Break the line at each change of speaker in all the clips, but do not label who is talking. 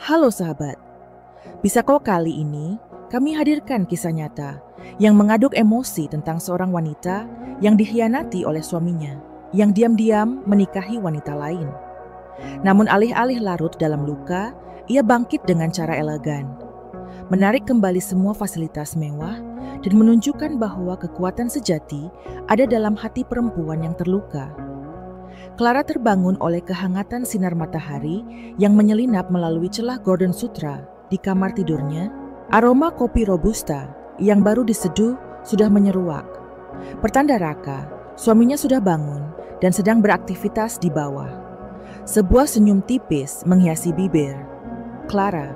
Halo sahabat, bisa kok kali ini kami hadirkan kisah nyata yang mengaduk emosi tentang seorang wanita yang dikhianati oleh suaminya, yang diam-diam menikahi wanita lain. Namun alih-alih larut dalam luka, ia bangkit dengan cara elegan, menarik kembali semua fasilitas mewah dan menunjukkan bahwa kekuatan sejati ada dalam hati perempuan yang terluka. Clara terbangun oleh kehangatan sinar matahari yang menyelinap melalui celah gorden sutra di kamar tidurnya. Aroma kopi robusta yang baru diseduh sudah menyeruak. Pertanda Raka, suaminya sudah bangun dan sedang beraktivitas di bawah. Sebuah senyum tipis menghiasi bibir. Clara,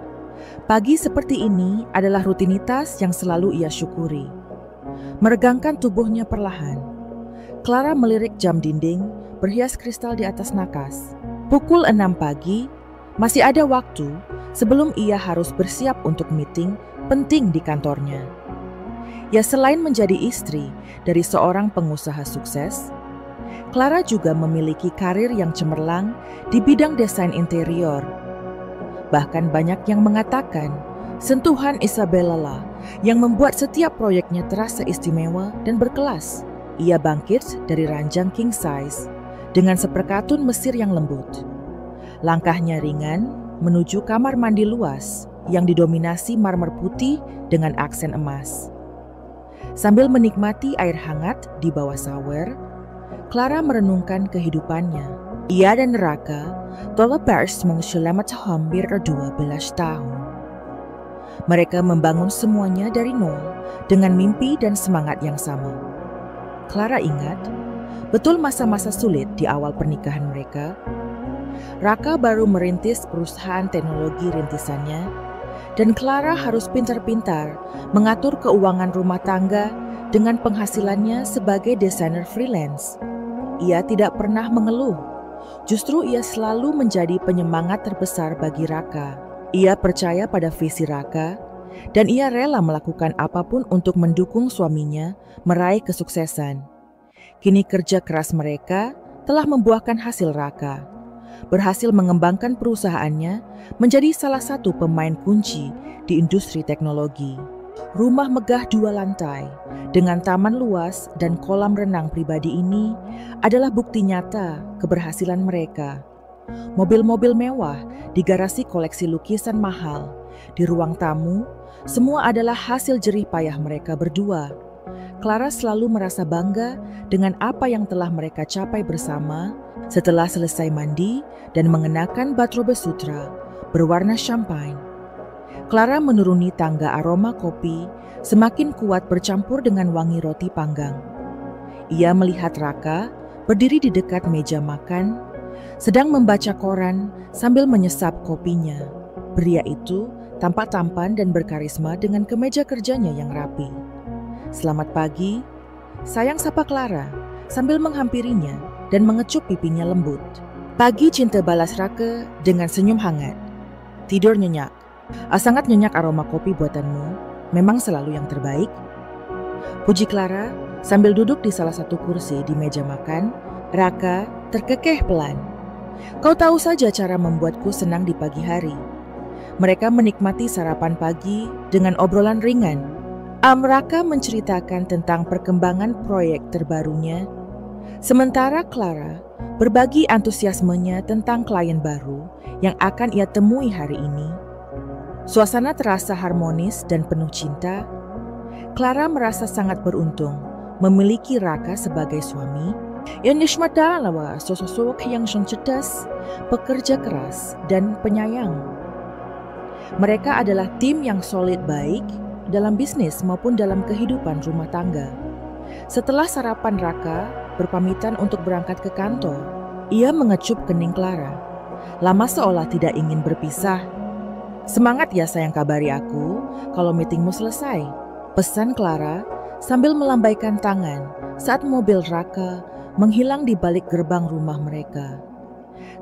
pagi seperti ini adalah rutinitas yang selalu ia syukuri. Meregangkan tubuhnya perlahan, Clara melirik jam dinding berhias kristal di atas nakas. Pukul 6 pagi, masih ada waktu sebelum ia harus bersiap untuk meeting penting di kantornya. Ya, selain menjadi istri dari seorang pengusaha sukses, Clara juga memiliki karir yang cemerlang di bidang desain interior. Bahkan banyak yang mengatakan sentuhan Isabella lah yang membuat setiap proyeknya terasa istimewa dan berkelas. Ia bangkit dari ranjang king size dengan seperkatun mesir yang lembut. Langkahnya ringan menuju kamar mandi luas yang didominasi marmer putih dengan aksen emas. Sambil menikmati air hangat di bawah sawer, Clara merenungkan kehidupannya. Ia dan Raka telah bersama selama hampir 12 tahun. Mereka membangun semuanya dari nol dengan mimpi dan semangat yang sama. Clara ingat betul masa-masa sulit di awal pernikahan mereka. Raka baru merintis perusahaan teknologi rintisannya, dan Clara harus pintar-pintar mengatur keuangan rumah tangga dengan penghasilannya sebagai desainer freelance. Ia tidak pernah mengeluh, justru ia selalu menjadi penyemangat terbesar bagi Raka. Ia percaya pada visi Raka, dan ia rela melakukan apapun untuk mendukung suaminya meraih kesuksesan. Kini kerja keras mereka telah membuahkan hasil. Raka berhasil mengembangkan perusahaannya menjadi salah satu pemain kunci di industri teknologi. Rumah megah 2 lantai dengan taman luas dan kolam renang pribadi ini adalah bukti nyata keberhasilan mereka. Mobil-mobil mewah di garasi koleksi lukisan mahal di ruang tamu, semua adalah hasil jerih payah mereka berdua. Clara selalu merasa bangga dengan apa yang telah mereka capai bersama setelah selesai mandi dan mengenakan bathrobe sutra berwarna champagne. Clara menuruni tangga, aroma kopi semakin kuat bercampur dengan wangi roti panggang. Ia melihat Raka berdiri di dekat meja makan, sedang membaca koran sambil menyesap kopinya. Pria itu tampak tampan dan berkarisma dengan kemeja kerjanya yang rapi. "Selamat pagi," sayang sapa Clara sambil menghampirinya dan mengecup pipinya lembut. "Pagi," cinta balas Raka dengan senyum hangat. "Tidur nyenyak. Sangat nyenyak, aroma kopi buatanmu memang selalu yang terbaik," puji Clara sambil duduk di salah satu kursi di meja makan. Raka terkekeh pelan. "Kau tahu saja cara membuatku senang di pagi hari." Mereka menikmati sarapan pagi dengan obrolan ringan. Raka menceritakan tentang perkembangan proyek terbarunya, sementara Clara berbagi antusiasmenya tentang klien baru yang akan ia temui hari ini. Suasana terasa harmonis dan penuh cinta. Clara merasa sangat beruntung memiliki Raka sebagai suami yang nismadalah sosok yang cerdas, pekerja keras, dan penyayang. Mereka adalah tim yang solid, baik dalam bisnis maupun dalam kehidupan rumah tangga. Setelah sarapan, Raka berpamitan untuk berangkat ke kantor. Ia mengecup kening Clara. Lama seolah tidak ingin berpisah. "Semangat ya sayang, kabari aku kalau meetingmu selesai," pesan Clara sambil melambaikan tangan saat mobil Raka menghilang di balik gerbang rumah mereka.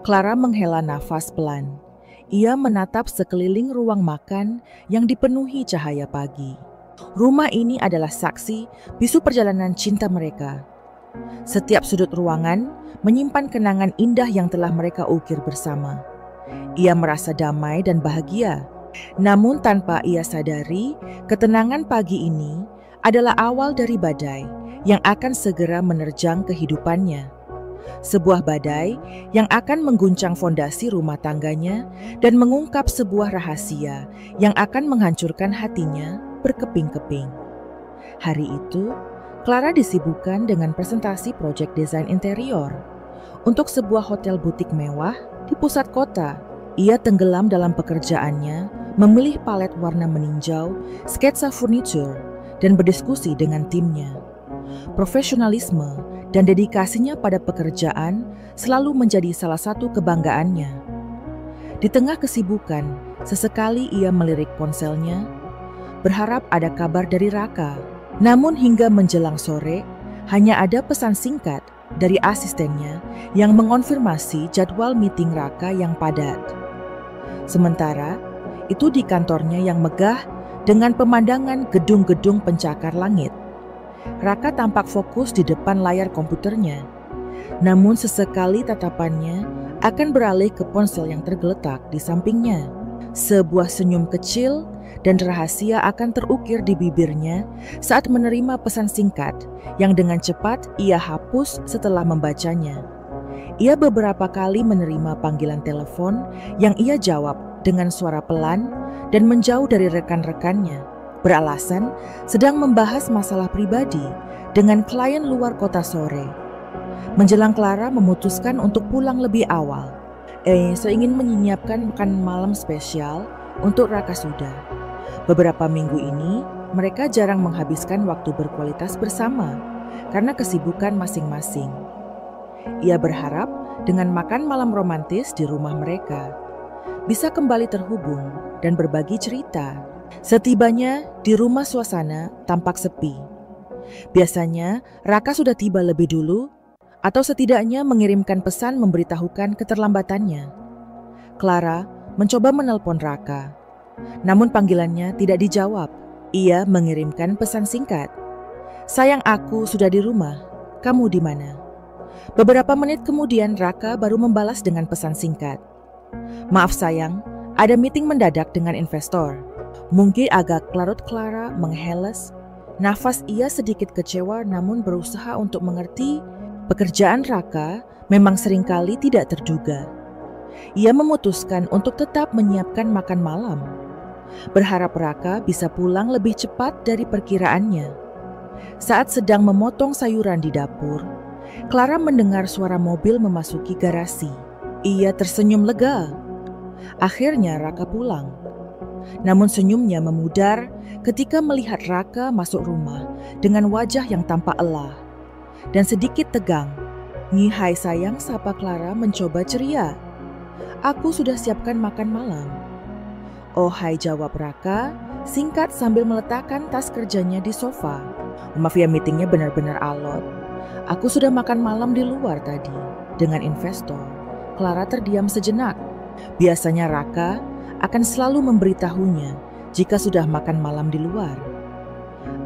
Clara menghela nafas pelan. Ia menatap sekeliling ruang makan yang dipenuhi cahaya pagi. Rumah ini adalah saksi bisu perjalanan cinta mereka. Setiap sudut ruangan menyimpan kenangan indah yang telah mereka ukir bersama. Ia merasa damai dan bahagia. Namun tanpa ia sadari, ketenangan pagi ini adalah awal dari badai yang akan segera menerjang kehidupannya. Sebuah badai yang akan mengguncang fondasi rumah tangganya dan mengungkap sebuah rahasia yang akan menghancurkan hatinya berkeping-keping. Hari itu, Clara disibukkan dengan presentasi proyek desain interior untuk sebuah hotel butik mewah di pusat kota. Ia tenggelam dalam pekerjaannya, memilih palet warna meninjau, sketsa furniture, dan berdiskusi dengan timnya. Profesionalisme dan dedikasinya pada pekerjaan selalu menjadi salah satu kebanggaannya. Di tengah kesibukan, sesekali ia melirik ponselnya, berharap ada kabar dari Raka. Namun hingga menjelang sore, hanya ada pesan singkat dari asistennya yang mengonfirmasi jadwal meeting Raka yang padat. Sementara itu di kantornya yang megah dengan pemandangan gedung-gedung pencakar langit, Raka tampak fokus di depan layar komputernya. Namun sesekali tatapannya akan beralih ke ponsel yang tergeletak di sampingnya. Sebuah senyum kecil dan rahasia akan terukir di bibirnya saat menerima pesan singkat yang dengan cepat ia hapus setelah membacanya. Ia beberapa kali menerima panggilan telepon yang ia jawab dengan suara pelan dan menjauh dari rekan-rekannya, beralasan sedang membahas masalah pribadi dengan klien luar kota sore. Menjelang Clara memutuskan untuk pulang lebih awal. Saya ingin menyiapkan makan malam spesial untuk Raka Suda. Beberapa minggu ini, mereka jarang menghabiskan waktu berkualitas bersama karena kesibukan masing-masing. Ia berharap dengan makan malam romantis di rumah mereka, bisa kembali terhubung dan berbagi cerita. Setibanya di rumah, suasana tampak sepi. Biasanya Raka sudah tiba lebih dulu atau setidaknya mengirimkan pesan memberitahukan keterlambatannya. Clara mencoba menelpon Raka, namun panggilannya tidak dijawab. Ia mengirimkan pesan singkat, "Sayang, aku sudah di rumah, kamu di mana?" Beberapa menit kemudian Raka baru membalas dengan pesan singkat, "Maaf sayang, ada meeting mendadak dengan investor." Mungkin agak larut Clara mengheles. Nafas ia sedikit kecewa namun berusaha untuk mengerti pekerjaan Raka memang seringkali tidak terduga. Ia memutuskan untuk tetap menyiapkan makan malam, berharap Raka bisa pulang lebih cepat dari perkiraannya. Saat sedang memotong sayuran di dapur, Clara mendengar suara mobil memasuki garasi. Ia tersenyum lega. Akhirnya Raka pulang. Namun senyumnya memudar ketika melihat Raka masuk rumah dengan wajah yang tampak lelah dan sedikit tegang. "Hai sayang," sapa Clara mencoba ceria. "Aku sudah siapkan makan malam." "Oh hai," jawab Raka singkat sambil meletakkan tas kerjanya di sofa. "Maaf ya, meetingnya benar-benar alot. Aku sudah makan malam di luar tadi dengan investor." Clara terdiam sejenak. Biasanya Raka akan selalu memberitahunya jika sudah makan malam di luar.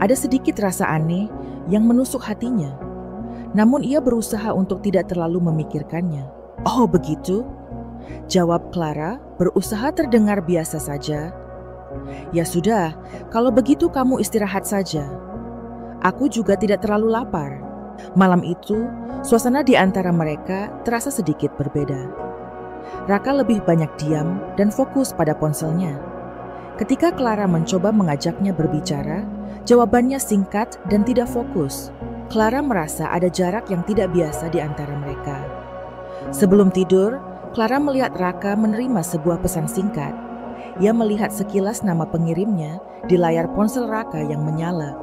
Ada sedikit rasa aneh yang menusuk hatinya, namun ia berusaha untuk tidak terlalu memikirkannya. "Oh begitu?" jawab Clara, berusaha terdengar biasa saja. "Ya sudah, kalau begitu kamu istirahat saja. Aku juga tidak terlalu lapar." Malam itu, suasana di antara mereka terasa sedikit berbeda. Raka lebih banyak diam dan fokus pada ponselnya. Ketika Clara mencoba mengajaknya berbicara, jawabannya singkat dan tidak fokus. Clara merasa ada jarak yang tidak biasa di antara mereka. Sebelum tidur, Clara melihat Raka menerima sebuah pesan singkat. Ia melihat sekilas nama pengirimnya di layar ponsel Raka yang menyala.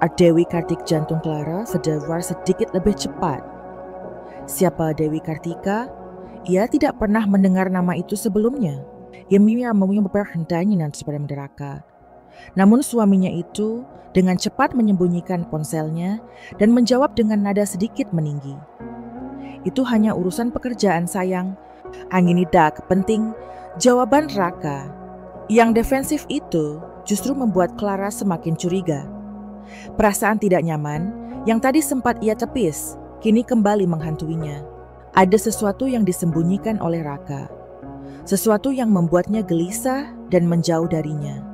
Dewi Kartik. Jantung Clara berdebar sedikit lebih cepat. Siapa Dewi Kartika? Ia tidak pernah mendengar nama itu sebelumnya. Ia mempunyai perhentian pada Raka. Namun suaminya itu dengan cepat menyembunyikan ponselnya dan menjawab dengan nada sedikit meninggi. "Itu hanya urusan pekerjaan sayang. Angin tidak penting," jawaban Raka. Yang defensif itu justru membuat Clara semakin curiga. Perasaan tidak nyaman yang tadi sempat ia tepis, kini kembali menghantuinya. Ada sesuatu yang disembunyikan oleh Raka. sesuatu yang membuatnya gelisah dan menjauh darinya.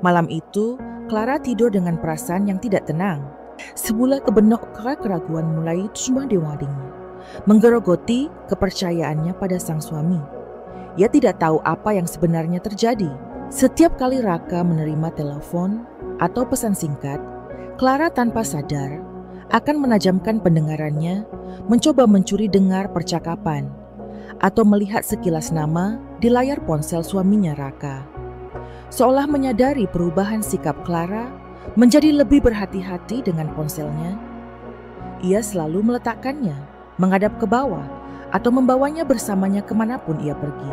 Malam itu, Clara tidur dengan perasaan yang tidak tenang. Sebulan kebenok keraguan mulai cuma dewading, menggerogoti kepercayaannya pada sang suami. Ia tidak tahu apa yang sebenarnya terjadi. Setiap kali Raka menerima telepon atau pesan singkat, Clara tanpa sadar akan menajamkan pendengarannya, mencoba mencuri dengar percakapan, atau melihat sekilas nama di layar ponsel suaminya Raka. Seolah menyadari perubahan sikap Clara menjadi lebih berhati-hati dengan ponselnya, ia selalu meletakkannya menghadap ke bawah atau membawanya bersamanya kemanapun ia pergi.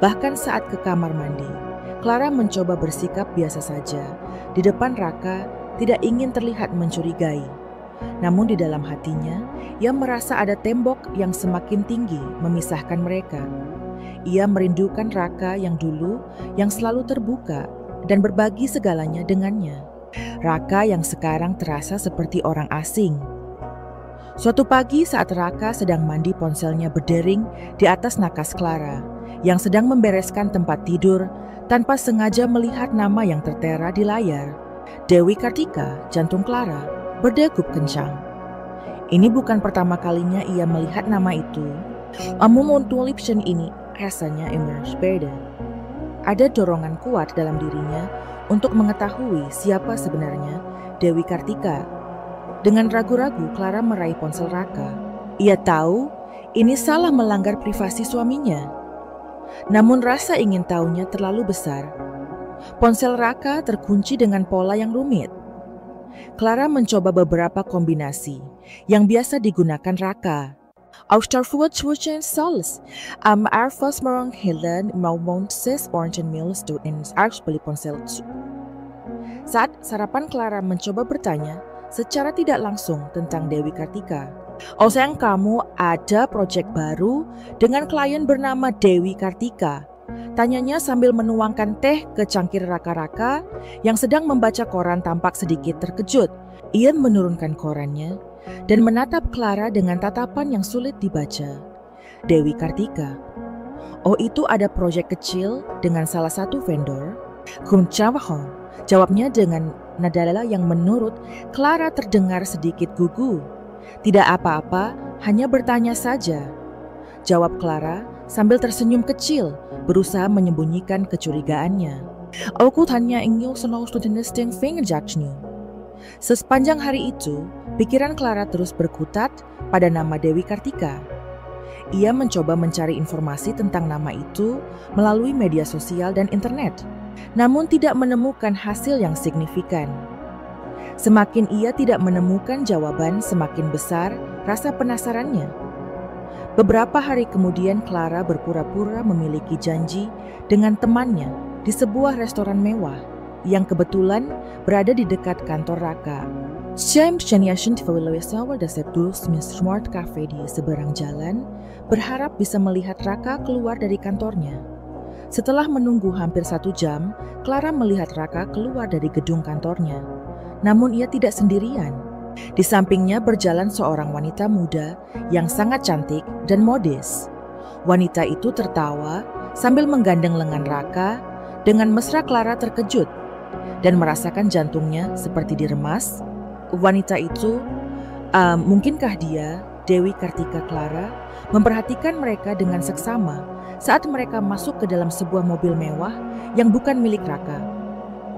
Bahkan saat ke kamar mandi, Clara mencoba bersikap biasa saja di depan Raka, tidak ingin terlihat mencurigai. Namun di dalam hatinya, ia merasa ada tembok yang semakin tinggi memisahkan mereka. Ia merindukan Raka yang dulu, yang selalu terbuka dan berbagi segalanya dengannya. Raka yang sekarang terasa seperti orang asing. Suatu pagi saat Raka sedang mandi, ponselnya berdering di atas nakas Clara yang sedang membereskan tempat tidur tanpa sengaja melihat nama yang tertera di layar. Dewi Kartika, jantung Clara, berdegup kencang. Ini bukan pertama kalinya ia melihat nama itu. Memuntulipsen ini rasanya berbeda. Ada dorongan kuat dalam dirinya untuk mengetahui siapa sebenarnya Dewi Kartika. Dengan ragu-ragu, Clara meraih ponsel Raka. Ia tahu ini salah melanggar privasi suaminya. Namun rasa ingin tahunya terlalu besar. Ponsel Raka terkunci dengan pola yang rumit. Clara mencoba beberapa kombinasi yang biasa digunakan Raka. Aufstafwurzeln Sols, Arfos Morong Helen, Maumonses, Orange Mills, in Archbeli Ponsel. Saat sarapan, Clara mencoba bertanya secara tidak langsung tentang Dewi Kartika. Oh sayang, kamu ada proyek baru dengan klien bernama Dewi Kartika. Tanyanya sambil menuangkan teh ke cangkir Raka-Raka yang sedang membaca koran tampak sedikit terkejut. Ia menurunkan korannya dan menatap Clara dengan tatapan yang sulit dibaca. Dewi Kartika. Oh, itu ada proyek kecil dengan salah satu vendor. Kumcawahong, jawabnya dengan nada yang menurut Clara terdengar sedikit gugup. Tidak apa-apa, hanya bertanya saja, jawab Clara sambil tersenyum kecil, berusaha menyembunyikan kecurigaannya. Aku tanya ingin selalu studenting fingerjaknya. Sepanjang hari itu, pikiran Clara terus berkutat pada nama Dewi Kartika. Ia mencoba mencari informasi tentang nama itu melalui media sosial dan internet, namun tidak menemukan hasil yang signifikan. Semakin ia tidak menemukan jawaban, semakin besar rasa penasarannya. Beberapa hari kemudian, Clara berpura-pura memiliki janji dengan temannya di sebuah restoran mewah yang kebetulan berada di dekat kantor Raka. James Janiashin Fawilawesawal Dasepdul Smart Cafe di seberang jalan, berharap bisa melihat Raka keluar dari kantornya. Setelah menunggu hampir 1 jam, Clara melihat Raka keluar dari gedung kantornya. Namun ia tidak sendirian. Di sampingnya berjalan seorang wanita muda yang sangat cantik dan modis. Wanita itu tertawa sambil menggandeng lengan Raka. Dengan mesra, Clara terkejut dan merasakan jantungnya seperti diremas. Wanita itu, mungkinkah dia, Dewi Kartika Clara, memperhatikan mereka dengan seksama saat mereka masuk ke dalam sebuah mobil mewah yang bukan milik Raka.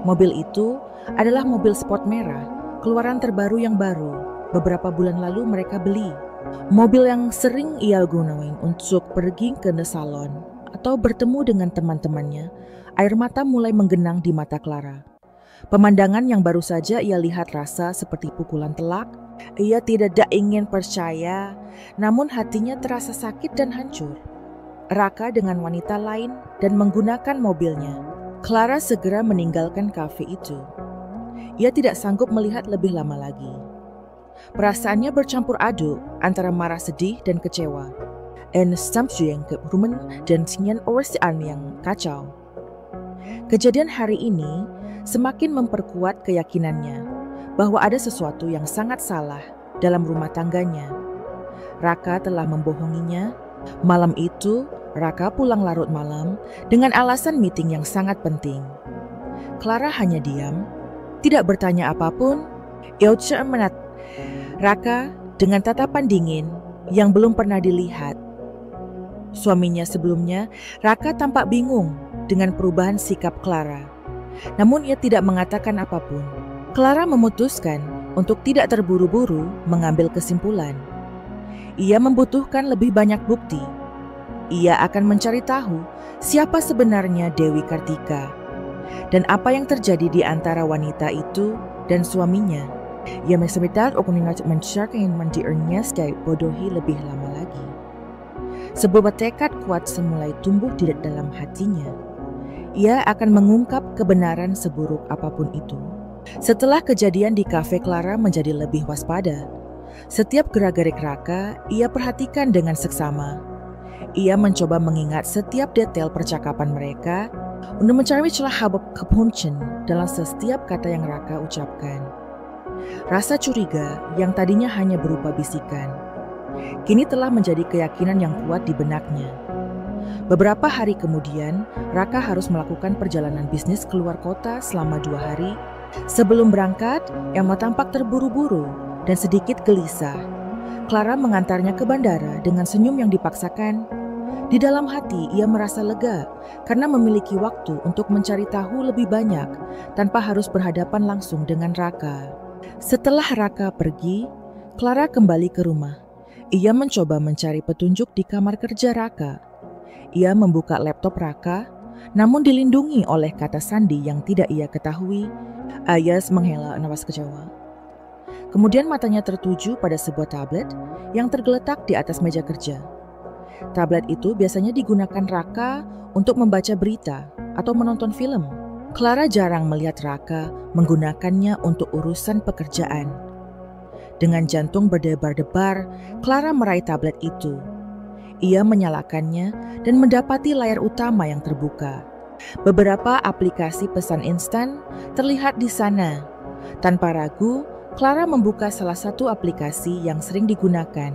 Mobil itu adalah mobil sport merah, keluaran terbaru yang baru beberapa bulan lalu mereka beli. Mobil yang sering ia gunakan untuk pergi ke salon atau bertemu dengan teman-temannya. Air mata mulai menggenang di mata Clara. Pemandangan yang baru saja ia lihat rasa seperti pukulan telak. Ia tidak ingin percaya, namun hatinya terasa sakit dan hancur. Raka dengan wanita lain dan menggunakan mobilnya. Clara segera meninggalkan kafe itu. Ia tidak sanggup melihat lebih lama lagi. Perasaannya bercampur aduk antara marah, sedih, dan kecewa. En samsuyeng ke rumen dan sinyan orasian yang kacau. Kejadian hari ini semakin memperkuat keyakinannya bahwa ada sesuatu yang sangat salah dalam rumah tangganya. Raka telah membohonginya Malam itu, Raka pulang larut malam dengan alasan meeting yang sangat penting. Clara hanya diam, tidak bertanya apapun. Ilse menat Raka dengan tatapan dingin yang belum pernah dilihat. Suaminya sebelumnya, Raka tampak bingung dengan perubahan sikap Clara. Namun ia tidak mengatakan apapun. Clara memutuskan untuk tidak terburu-buru mengambil kesimpulan. Ia membutuhkan lebih banyak bukti. Ia akan mencari tahu siapa sebenarnya Dewi Kartika dan apa yang terjadi di antara wanita itu dan suaminya. Ia meminta untuk mencari dan bodohi lebih lama lagi. Sebuah tekad kuat semulai tumbuh di dalam hatinya. Ia akan mengungkap kebenaran seburuk apapun itu. Setelah kejadian di kafe, Clara menjadi lebih waspada. Setiap gerak-gerik Raka, ia perhatikan dengan seksama. Ia mencoba mengingat setiap detail percakapan mereka untuk mencari celah habab kepunchen dalam setiap kata yang Raka ucapkan. Rasa curiga yang tadinya hanya berupa bisikan, kini telah menjadi keyakinan yang kuat di benaknya. Beberapa hari kemudian, Raka harus melakukan perjalanan bisnis keluar kota selama 2 hari. Sebelum berangkat, Emma tampak terburu-buru dan sedikit gelisah. Clara mengantarnya ke bandara dengan senyum yang dipaksakan. Di dalam hati, ia merasa lega karena memiliki waktu untuk mencari tahu lebih banyak tanpa harus berhadapan langsung dengan Raka. Setelah Raka pergi, Clara kembali ke rumah. Ia mencoba mencari petunjuk di kamar kerja Raka. Ia membuka laptop Raka, namun dilindungi oleh kata sandi yang tidak ia ketahui. Ayas menghela napas kecewa. Kemudian matanya tertuju pada sebuah tablet yang tergeletak di atas meja kerja. Tablet itu biasanya digunakan Raka untuk membaca berita atau menonton film. Clara jarang melihat Raka menggunakannya untuk urusan pekerjaan. Dengan jantung berdebar-debar, Clara meraih tablet itu. Ia menyalakannya dan mendapati layar utama yang terbuka. Beberapa aplikasi pesan instan terlihat di sana. Tanpa ragu, Clara membuka salah satu aplikasi yang sering digunakan.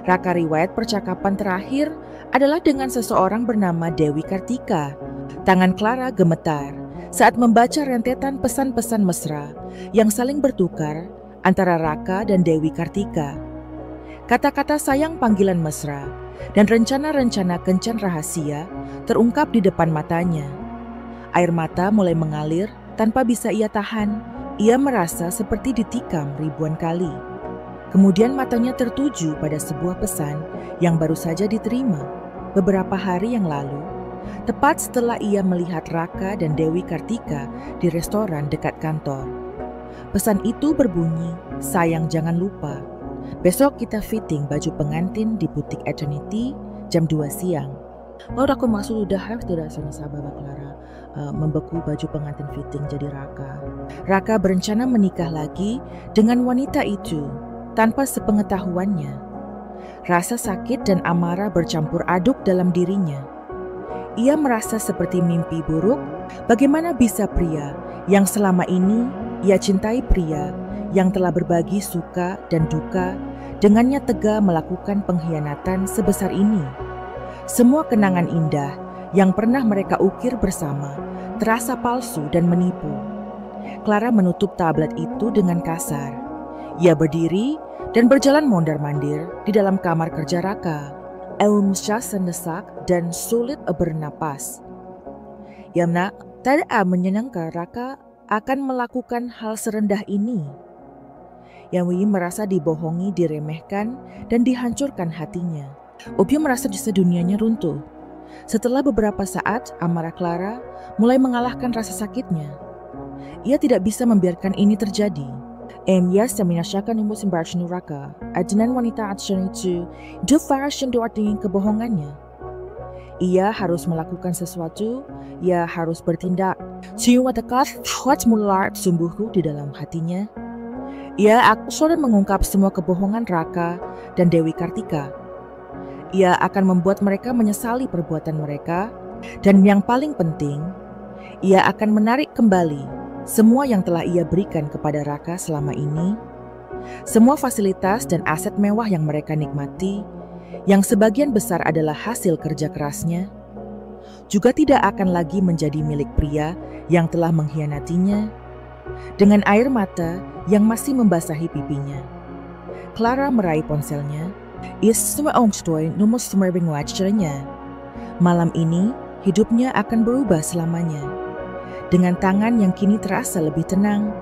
Raka riwayat percakapan terakhir adalah dengan seseorang bernama Dewi Kartika. Tangan Clara gemetar saat membaca rentetan pesan-pesan mesra yang saling bertukar antara Raka dan Dewi Kartika. Kata-kata sayang panggilan mesra dan rencana-rencana kencan rahasia terungkap di depan matanya. Air mata mulai mengalir tanpa bisa ia tahan. Ia merasa seperti ditikam ribuan kali. Kemudian matanya tertuju pada sebuah pesan yang baru saja diterima beberapa hari yang lalu, tepat setelah ia melihat Raka dan Dewi Kartika di restoran dekat kantor. Pesan itu berbunyi, "Sayang, jangan lupa, besok kita fitting baju pengantin di butik Eternity jam 2 siang. Lalu aku maksud udah harus tidak sabar Clara membeku baju pengantin fitting jadi Raka. Raka berencana menikah lagi dengan wanita itu tanpa sepengetahuannya. Rasa sakit dan amarah bercampur aduk dalam dirinya. Ia merasa seperti mimpi buruk. Bagaimana bisa pria yang selama ini ia cintai, pria yang telah berbagi suka dan duka, dengannya tega melakukan pengkhianatan sebesar ini. Semua kenangan indah yang pernah mereka ukir bersama terasa palsu dan menipu. Clara menutup tablet itu dengan kasar. Ia berdiri dan berjalan mondar-mandir di dalam kamar kerja Raka. Elmsha senesak dan sulit bernapas. Yamna tidak menyangka Raka akan melakukan hal serendah ini. Yamwi merasa dibohongi, diremehkan, dan dihancurkan hatinya. Opio merasa dunianya runtuh. Setelah beberapa saat, amarah Clara mulai mengalahkan rasa sakitnya. Ia tidak bisa membiarkan ini terjadi. Ia menyelesaikan emosi Barshnu Raka. Adenan wanita action itu fashion dengan kebohongannya. Ia harus melakukan sesuatu. Ia harus bertindak. Siapa dekat kuat mulai sumbuhku di dalam hatinya. Ia akan mengungkap semua kebohongan Raka dan Dewi Kartika. Ia akan membuat mereka menyesali perbuatan mereka. Dan yang paling penting, ia akan menarik kembali semua yang telah ia berikan kepada Raka selama ini. Semua fasilitas dan aset mewah yang mereka nikmati, yang sebagian besar adalah hasil kerja kerasnya, juga tidak akan lagi menjadi milik pria yang telah mengkhianatinya. Dengan air mata yang masih membasahi pipinya, Clara meraih ponselnya. Malam ini, hidupnya akan berubah selamanya. Dengan tangan yang kini terasa lebih tenang,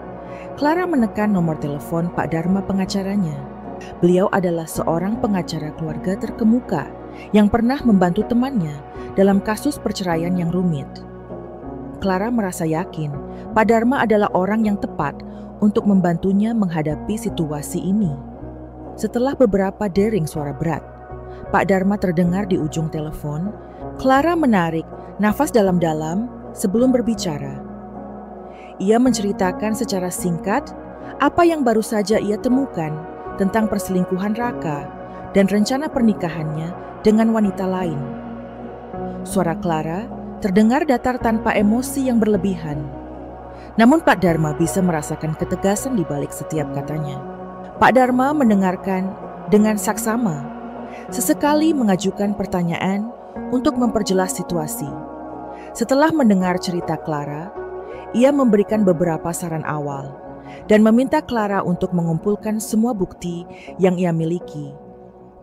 Clara menekan nomor telepon Pak Dharma pengacaranya. Beliau adalah seorang pengacara keluarga terkemuka yang pernah membantu temannya dalam kasus perceraian yang rumit. Clara merasa yakin Pak Dharma adalah orang yang tepat untuk membantunya menghadapi situasi ini. Setelah beberapa dering suara berat, Pak Dharma terdengar di ujung telepon. Clara menarik nafas dalam-dalam sebelum berbicara. Ia menceritakan secara singkat apa yang baru saja ia temukan tentang perselingkuhan Raka dan rencana pernikahannya dengan wanita lain. Suara Clara terdengar datar tanpa emosi yang berlebihan. Namun Pak Dharma bisa merasakan ketegasan di balik setiap katanya. Pak Dharma mendengarkan dengan saksama, sesekali mengajukan pertanyaan untuk memperjelas situasi. Setelah mendengar cerita Clara, ia memberikan beberapa saran awal dan meminta Clara untuk mengumpulkan semua bukti yang ia miliki,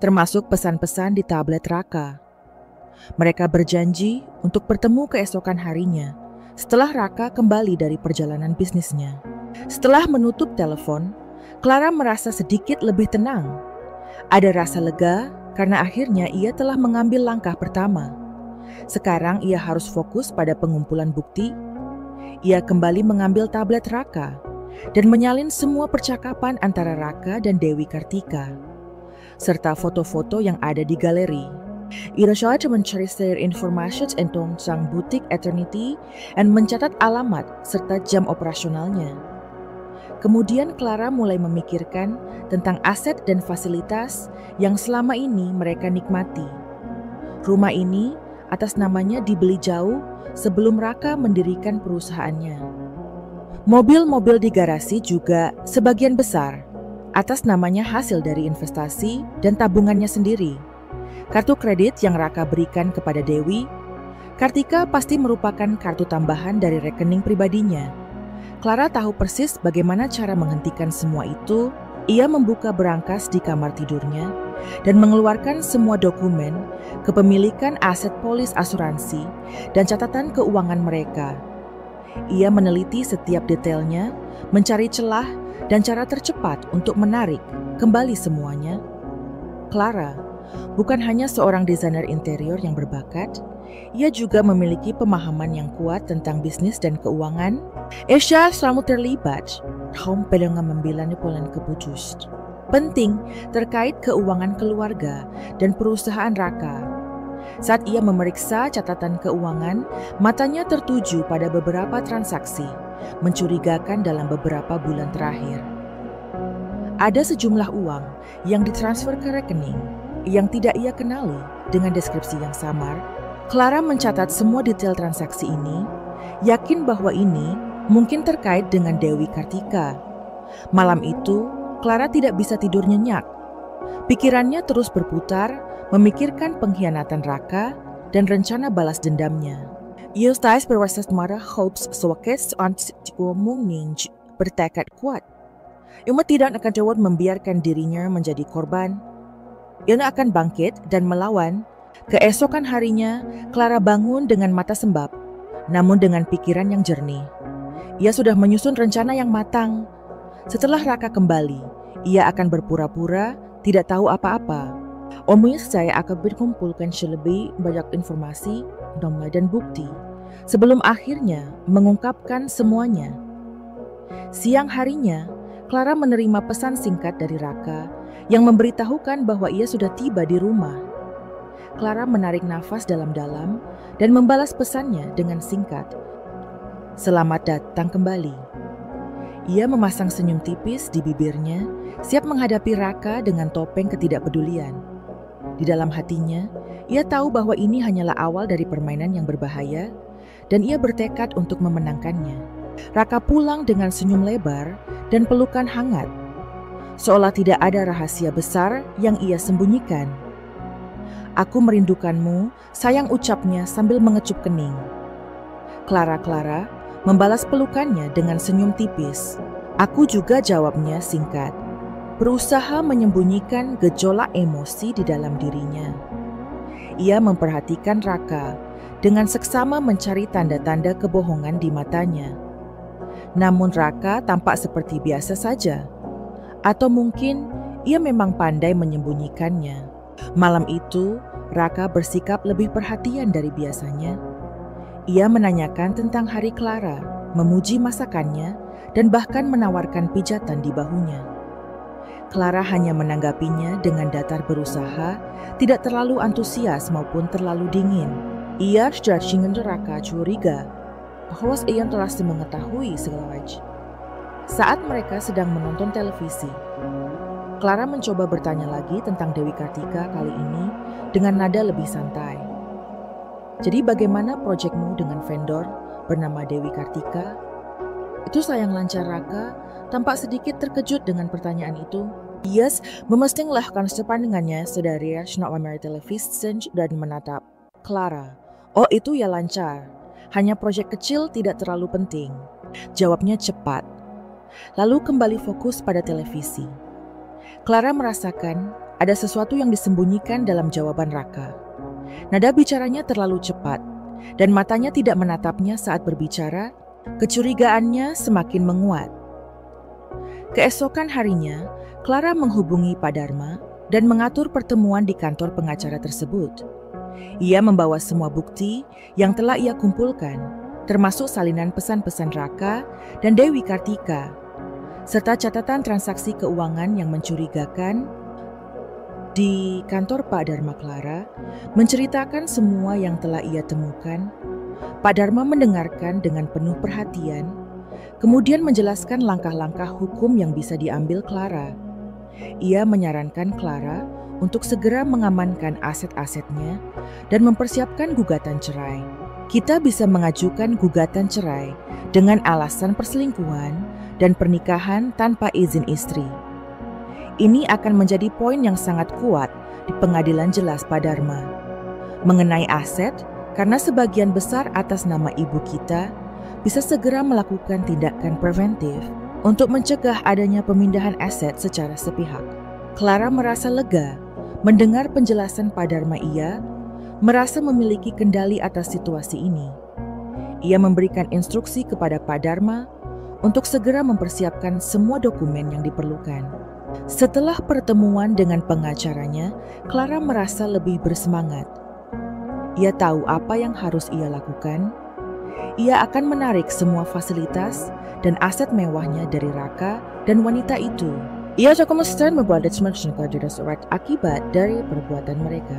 termasuk pesan-pesan di tablet Raka. Mereka berjanji untuk bertemu keesokan harinya setelah Raka kembali dari perjalanan bisnisnya. Setelah menutup telepon, Clara merasa sedikit lebih tenang. Ada rasa lega karena akhirnya ia telah mengambil langkah pertama. Sekarang ia harus fokus pada pengumpulan bukti. Ia kembali mengambil tablet Raka dan menyalin semua percakapan antara Raka dan Dewi Kartika, serta foto-foto yang ada di galeri. Ia coba mencari informasi tentang sang butik Eternity dan mencatat alamat serta jam operasionalnya. Kemudian Clara mulai memikirkan tentang aset dan fasilitas yang selama ini mereka nikmati. Rumah ini atas namanya dibeli jauh sebelum Raka mendirikan perusahaannya. Mobil-mobil di garasi juga sebagian besar atas namanya hasil dari investasi dan tabungannya sendiri. Kartu kredit yang Raka berikan kepada Dewi Kartika pasti merupakan kartu tambahan dari rekening pribadinya. Clara tahu persis bagaimana cara menghentikan semua itu. Ia membuka berangkas di kamar tidurnya dan mengeluarkan semua dokumen kepemilikan aset polis asuransi dan catatan keuangan mereka. Ia meneliti setiap detailnya, mencari celah dan cara tercepat untuk menarik kembali semuanya. Clara bukan hanya seorang desainer interior yang berbakat, ia juga memiliki pemahaman yang kuat tentang bisnis dan keuangan. Ia selalu terlibat dalam mengambil keputusan penting terkait keuangan keluarga dan perusahaan Raka. Saat ia memeriksa catatan keuangan, matanya tertuju pada beberapa transaksi mencurigakan dalam beberapa bulan terakhir. Ada sejumlah uang yang ditransfer ke rekening yang tidak ia kenali dengan deskripsi yang samar. Clara mencatat semua detail transaksi ini, yakin bahwa ini mungkin terkait dengan Dewi Kartika. Malam itu, Clara tidak bisa tidur nyenyak. Pikirannya terus berputar, memikirkan pengkhianatan Raka dan rencana balas dendamnya. Eustace berwasas marah hopes sewakes anti-omongning bertekad kuat. Ia tidak akan jawab membiarkan dirinya menjadi korban. Ia akan bangkit dan melawan. Keesokan harinya, Clara bangun dengan mata sembab, namun dengan pikiran yang jernih. Ia sudah menyusun rencana yang matang. Setelah Raka kembali, ia akan berpura-pura tidak tahu apa-apa. Omongnya saya akan berkumpulkan lebih banyak informasi, dan bukti, sebelum akhirnya mengungkapkan semuanya. Siang harinya, Clara menerima pesan singkat dari Raka yang memberitahukan bahwa ia sudah tiba di rumah. Clara menarik nafas dalam-dalam dan membalas pesannya dengan singkat. Selamat datang kembali. Ia memasang senyum tipis di bibirnya, siap menghadapi Raka dengan topeng ketidakpedulian. Di dalam hatinya, ia tahu bahwa ini hanyalah awal dari permainan yang berbahaya, dan ia bertekad untuk memenangkannya. Raka pulang dengan senyum lebar dan pelukan hangat, seolah tidak ada rahasia besar yang ia sembunyikan. Aku merindukanmu, sayang ucapnya sambil mengecup kening. Clara membalas pelukannya dengan senyum tipis. Aku juga jawabnya singkat, berusaha menyembunyikan gejolak emosi di dalam dirinya. Ia memperhatikan Raka dengan seksama mencari tanda-tanda kebohongan di matanya. Namun Raka tampak seperti biasa saja. Atau mungkin ia memang pandai menyembunyikannya. Malam itu, Raka bersikap lebih perhatian dari biasanya. Ia menanyakan tentang hari Clara, memuji masakannya, dan bahkan menawarkan pijatan di bahunya. Clara hanya menanggapinya dengan datar berusaha, tidak terlalu antusias maupun terlalu dingin. Ia sudah Raka curiga bahwa ia telah mengetahui segalanya. Saat mereka sedang menonton televisi, Clara mencoba bertanya lagi tentang Dewi Kartika kali ini dengan nada lebih santai. Jadi bagaimana proyekmu dengan vendor bernama Dewi Kartika? Itu sayang lancar. Raka tampak sedikit terkejut dengan pertanyaan itu. Yes, memastikan sepandangannya sedari National American Television dan menatap Clara. Oh, itu ya lancar. Hanya proyek kecil, tidak terlalu penting. Jawabnya cepat. Lalu kembali fokus pada televisi. Clara merasakan ada sesuatu yang disembunyikan dalam jawaban Raka. Nada bicaranya terlalu cepat, dan matanya tidak menatapnya saat berbicara. Kecurigaannya semakin menguat. Keesokan harinya, Clara menghubungi Pak Dharma dan mengatur pertemuan di kantor pengacara tersebut. Ia membawa semua bukti yang telah ia kumpulkan, termasuk salinan pesan-pesan Raka dan Dewi Kartika, serta catatan transaksi keuangan yang mencurigakan. Di kantor Pak Dharma, Clara menceritakan semua yang telah ia temukan. Pak Dharma mendengarkan dengan penuh perhatian, kemudian menjelaskan langkah-langkah hukum yang bisa diambil Clara. Ia menyarankan Clara untuk segera mengamankan aset-asetnya dan mempersiapkan gugatan cerai. Kita bisa mengajukan gugatan cerai dengan alasan perselingkuhan dan pernikahan tanpa izin istri. Ini akan menjadi poin yang sangat kuat di pengadilan, jelas Pak Dharma. Mengenai aset, karena sebagian besar atas nama ibu kita, bisa segera melakukan tindakan preventif untuk mencegah adanya pemindahan aset secara sepihak. Clara merasa lega mendengar penjelasan Pak Dharma. Ia merasa memiliki kendali atas situasi ini. Ia memberikan instruksi kepada Pak Dharma untuk segera mempersiapkan semua dokumen yang diperlukan. Setelah pertemuan dengan pengacaranya, Clara merasa lebih bersemangat. Ia tahu apa yang harus ia lakukan. Ia akan menarik semua fasilitas dan aset mewahnya dari Raka dan wanita itu. Ia cukup mesti membuat surat akibat dari perbuatan mereka.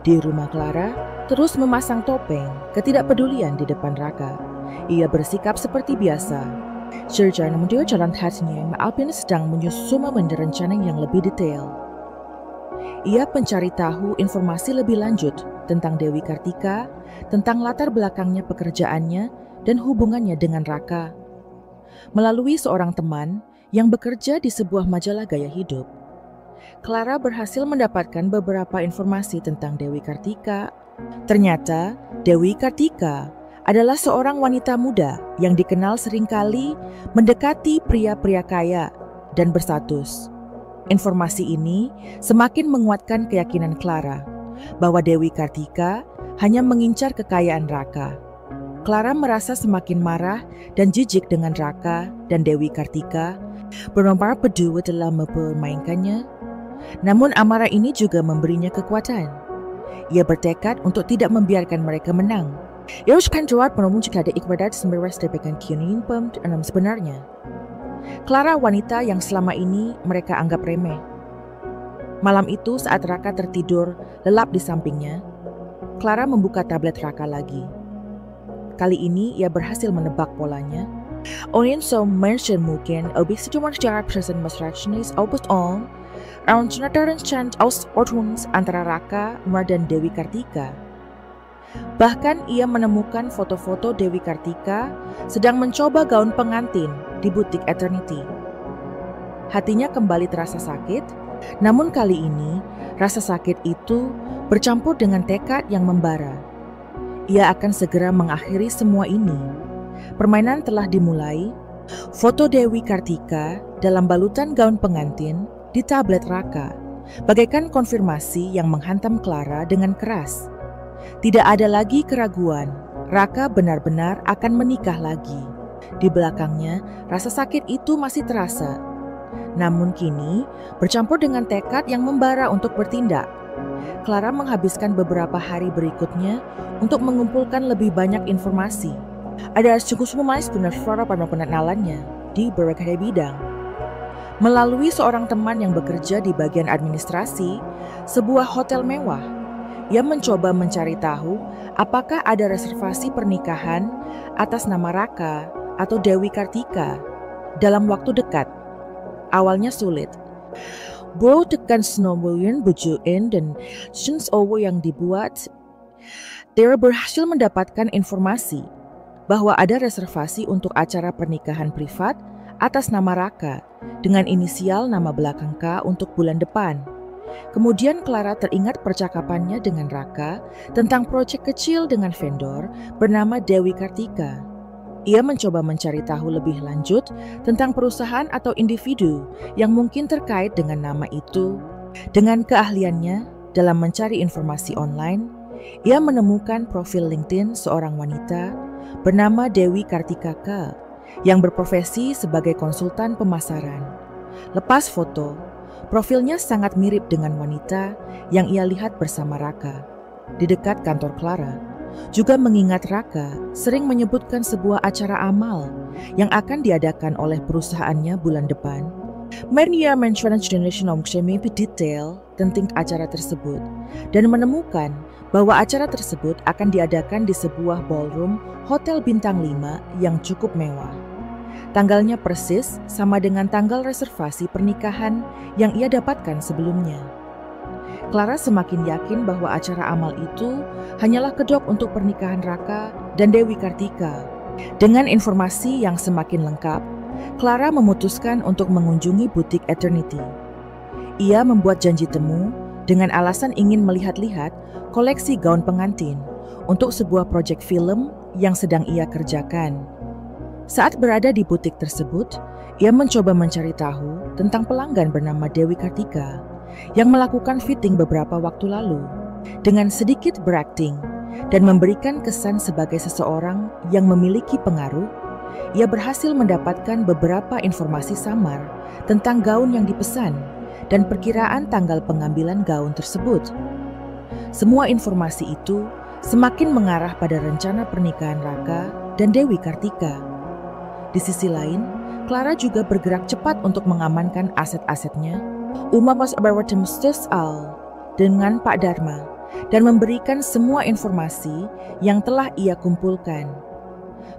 Di rumah, Clara terus memasang topeng ketidakpedulian di depan Raka. Ia bersikap seperti biasa. Serta menuju jalan hatinya, Alpin sedang menyusun rencana yang lebih detail. Ia mencari tahu informasi lebih lanjut tentang Dewi Kartika, tentang latar belakangnya, pekerjaannya, dan hubungannya dengan Raka. Melalui seorang teman yang bekerja di sebuah majalah gaya hidup, Clara berhasil mendapatkan beberapa informasi tentang Dewi Kartika. Ternyata Dewi Kartika adalah seorang wanita muda yang dikenal seringkali mendekati pria-pria kaya dan berstatus. Informasi ini semakin menguatkan keyakinan Clara bahwa Dewi Kartika hanya mengincar kekayaan Raka. Clara merasa semakin marah dan jijik dengan Raka dan Dewi Kartika benar-benar berdua telah mempermainkannya. Namun amarah ini juga memberinya kekuatan. Ia bertekad untuk tidak membiarkan mereka menang. Ia harus jawab penemuan jika ada ibadat semberes dengan kini sebenarnya. Clara wanita yang selama ini mereka anggap remeh. Malam itu saat Raka tertidur lelap di sampingnya, Clara membuka tablet Raka lagi. Kali ini ia berhasil menebak polanya. Onin so mention mungkin obis cuma secara present masyarakat obus on around Jonathan Chant aus Ortuns antara Raka dan Dewi Kartika. Bahkan ia menemukan foto-foto Dewi Kartika sedang mencoba gaun pengantin di butik Eternity. Hatinya kembali terasa sakit, namun kali ini rasa sakit itu bercampur dengan tekad yang membara. Ia akan segera mengakhiri semua ini. Permainan telah dimulai. Foto Dewi Kartika dalam balutan gaun pengantin di tablet Raka, bagaikan konfirmasi yang menghantam Clara dengan keras. Tidak ada lagi keraguan, Raka benar-benar akan menikah lagi. Di belakangnya, rasa sakit itu masih terasa. Namun kini, bercampur dengan tekad yang membara untuk bertindak. Clara menghabiskan beberapa hari berikutnya untuk mengumpulkan lebih banyak informasi. Ada sungguh-sungguh mais benar-benar pada pengenalannya di berbagai bidang. Melalui seorang teman yang bekerja di bagian administrasi sebuah hotel mewah, ia mencoba mencari tahu apakah ada reservasi pernikahan atas nama Raka atau Dewi Kartika dalam waktu dekat. Awalnya sulit. Bro tekan snowboyan bujuin dan sins owo yang dibuat. Dia berhasil mendapatkan informasi bahwa ada reservasi untuk acara pernikahan privat atas nama Raka dengan inisial nama belakang K untuk bulan depan. Kemudian Clara teringat percakapannya dengan Raka tentang proyek kecil dengan vendor bernama Dewi Kartika. Ia mencoba mencari tahu lebih lanjut tentang perusahaan atau individu yang mungkin terkait dengan nama itu. Dengan keahliannya dalam mencari informasi online, ia menemukan profil LinkedIn seorang wanita bernama Dewi Kartika K yang berprofesi sebagai konsultan pemasaran. Lepas foto, profilnya sangat mirip dengan wanita yang ia lihat bersama Raka di dekat kantor Clara. Juga mengingat Raka sering menyebutkan sebuah acara amal yang akan diadakan oleh perusahaannya bulan depan. Mernia mention generation mimpi detail tentang acara tersebut dan menemukan bahwa acara tersebut akan diadakan di sebuah ballroom hotel bintang 5 yang cukup mewah. Tanggalnya persis sama dengan tanggal reservasi pernikahan yang ia dapatkan sebelumnya. Clara semakin yakin bahwa acara amal itu hanyalah kedok untuk pernikahan Raka dan Dewi Kartika. Dengan informasi yang semakin lengkap, Clara memutuskan untuk mengunjungi butik Eternity. Ia membuat janji temu dengan alasan ingin melihat-lihat koleksi gaun pengantin untuk sebuah proyek film yang sedang ia kerjakan. Saat berada di butik tersebut, ia mencoba mencari tahu tentang pelanggan bernama Dewi Kartika yang melakukan fitting beberapa waktu lalu. Dengan sedikit berakting dan memberikan kesan sebagai seseorang yang memiliki pengaruh, ia berhasil mendapatkan beberapa informasi samar tentang gaun yang dipesan dan perkiraan tanggal pengambilan gaun tersebut. Semua informasi itu semakin mengarah pada rencana pernikahan Raka dan Dewi Kartika. Di sisi lain, Clara juga bergerak cepat untuk mengamankan aset-asetnya Umamas Abarwatemstus Al dengan Pak Dharma dan memberikan semua informasi yang telah ia kumpulkan.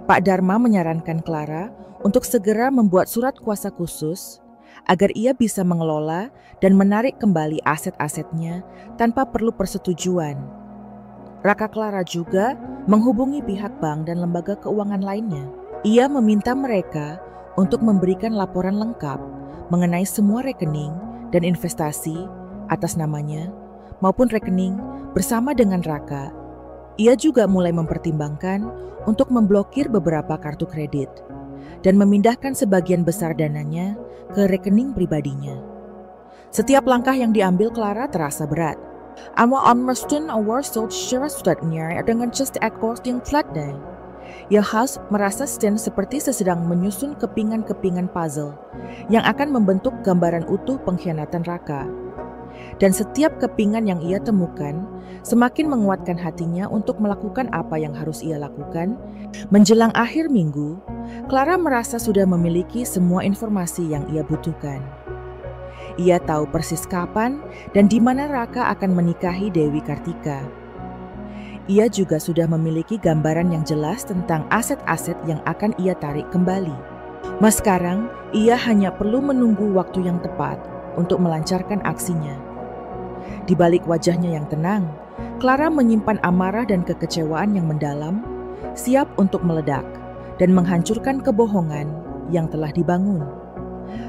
Pak Dharma menyarankan Clara untuk segera membuat surat kuasa khusus agar ia bisa mengelola dan menarik kembali aset-asetnya tanpa perlu persetujuan. Raka Clara juga menghubungi pihak bank dan lembaga keuangan lainnya. Ia meminta mereka untuk memberikan laporan lengkap mengenai semua rekening dan investasi atas namanya maupun rekening bersama dengan Raka. Ia juga mulai mempertimbangkan untuk memblokir beberapa kartu kredit dan memindahkan sebagian besar dananya ke rekening pribadinya. Setiap langkah yang diambil Clara terasa berat. Ama onmerstun award stratnya dengan just according flat day. Ia harus merasa Sten seperti sedang menyusun kepingan-kepingan puzzle yang akan membentuk gambaran utuh pengkhianatan Raka. Dan setiap kepingan yang ia temukan semakin menguatkan hatinya untuk melakukan apa yang harus ia lakukan. Menjelang akhir minggu, Clara merasa sudah memiliki semua informasi yang ia butuhkan. Ia tahu persis kapan dan di mana Raka akan menikahi Dewi Kartika. Ia juga sudah memiliki gambaran yang jelas tentang aset-aset yang akan ia tarik kembali. Mas sekarang, ia hanya perlu menunggu waktu yang tepat untuk melancarkan aksinya. Di balik wajahnya yang tenang, Clara menyimpan amarah dan kekecewaan yang mendalam, siap untuk meledak dan menghancurkan kebohongan yang telah dibangun.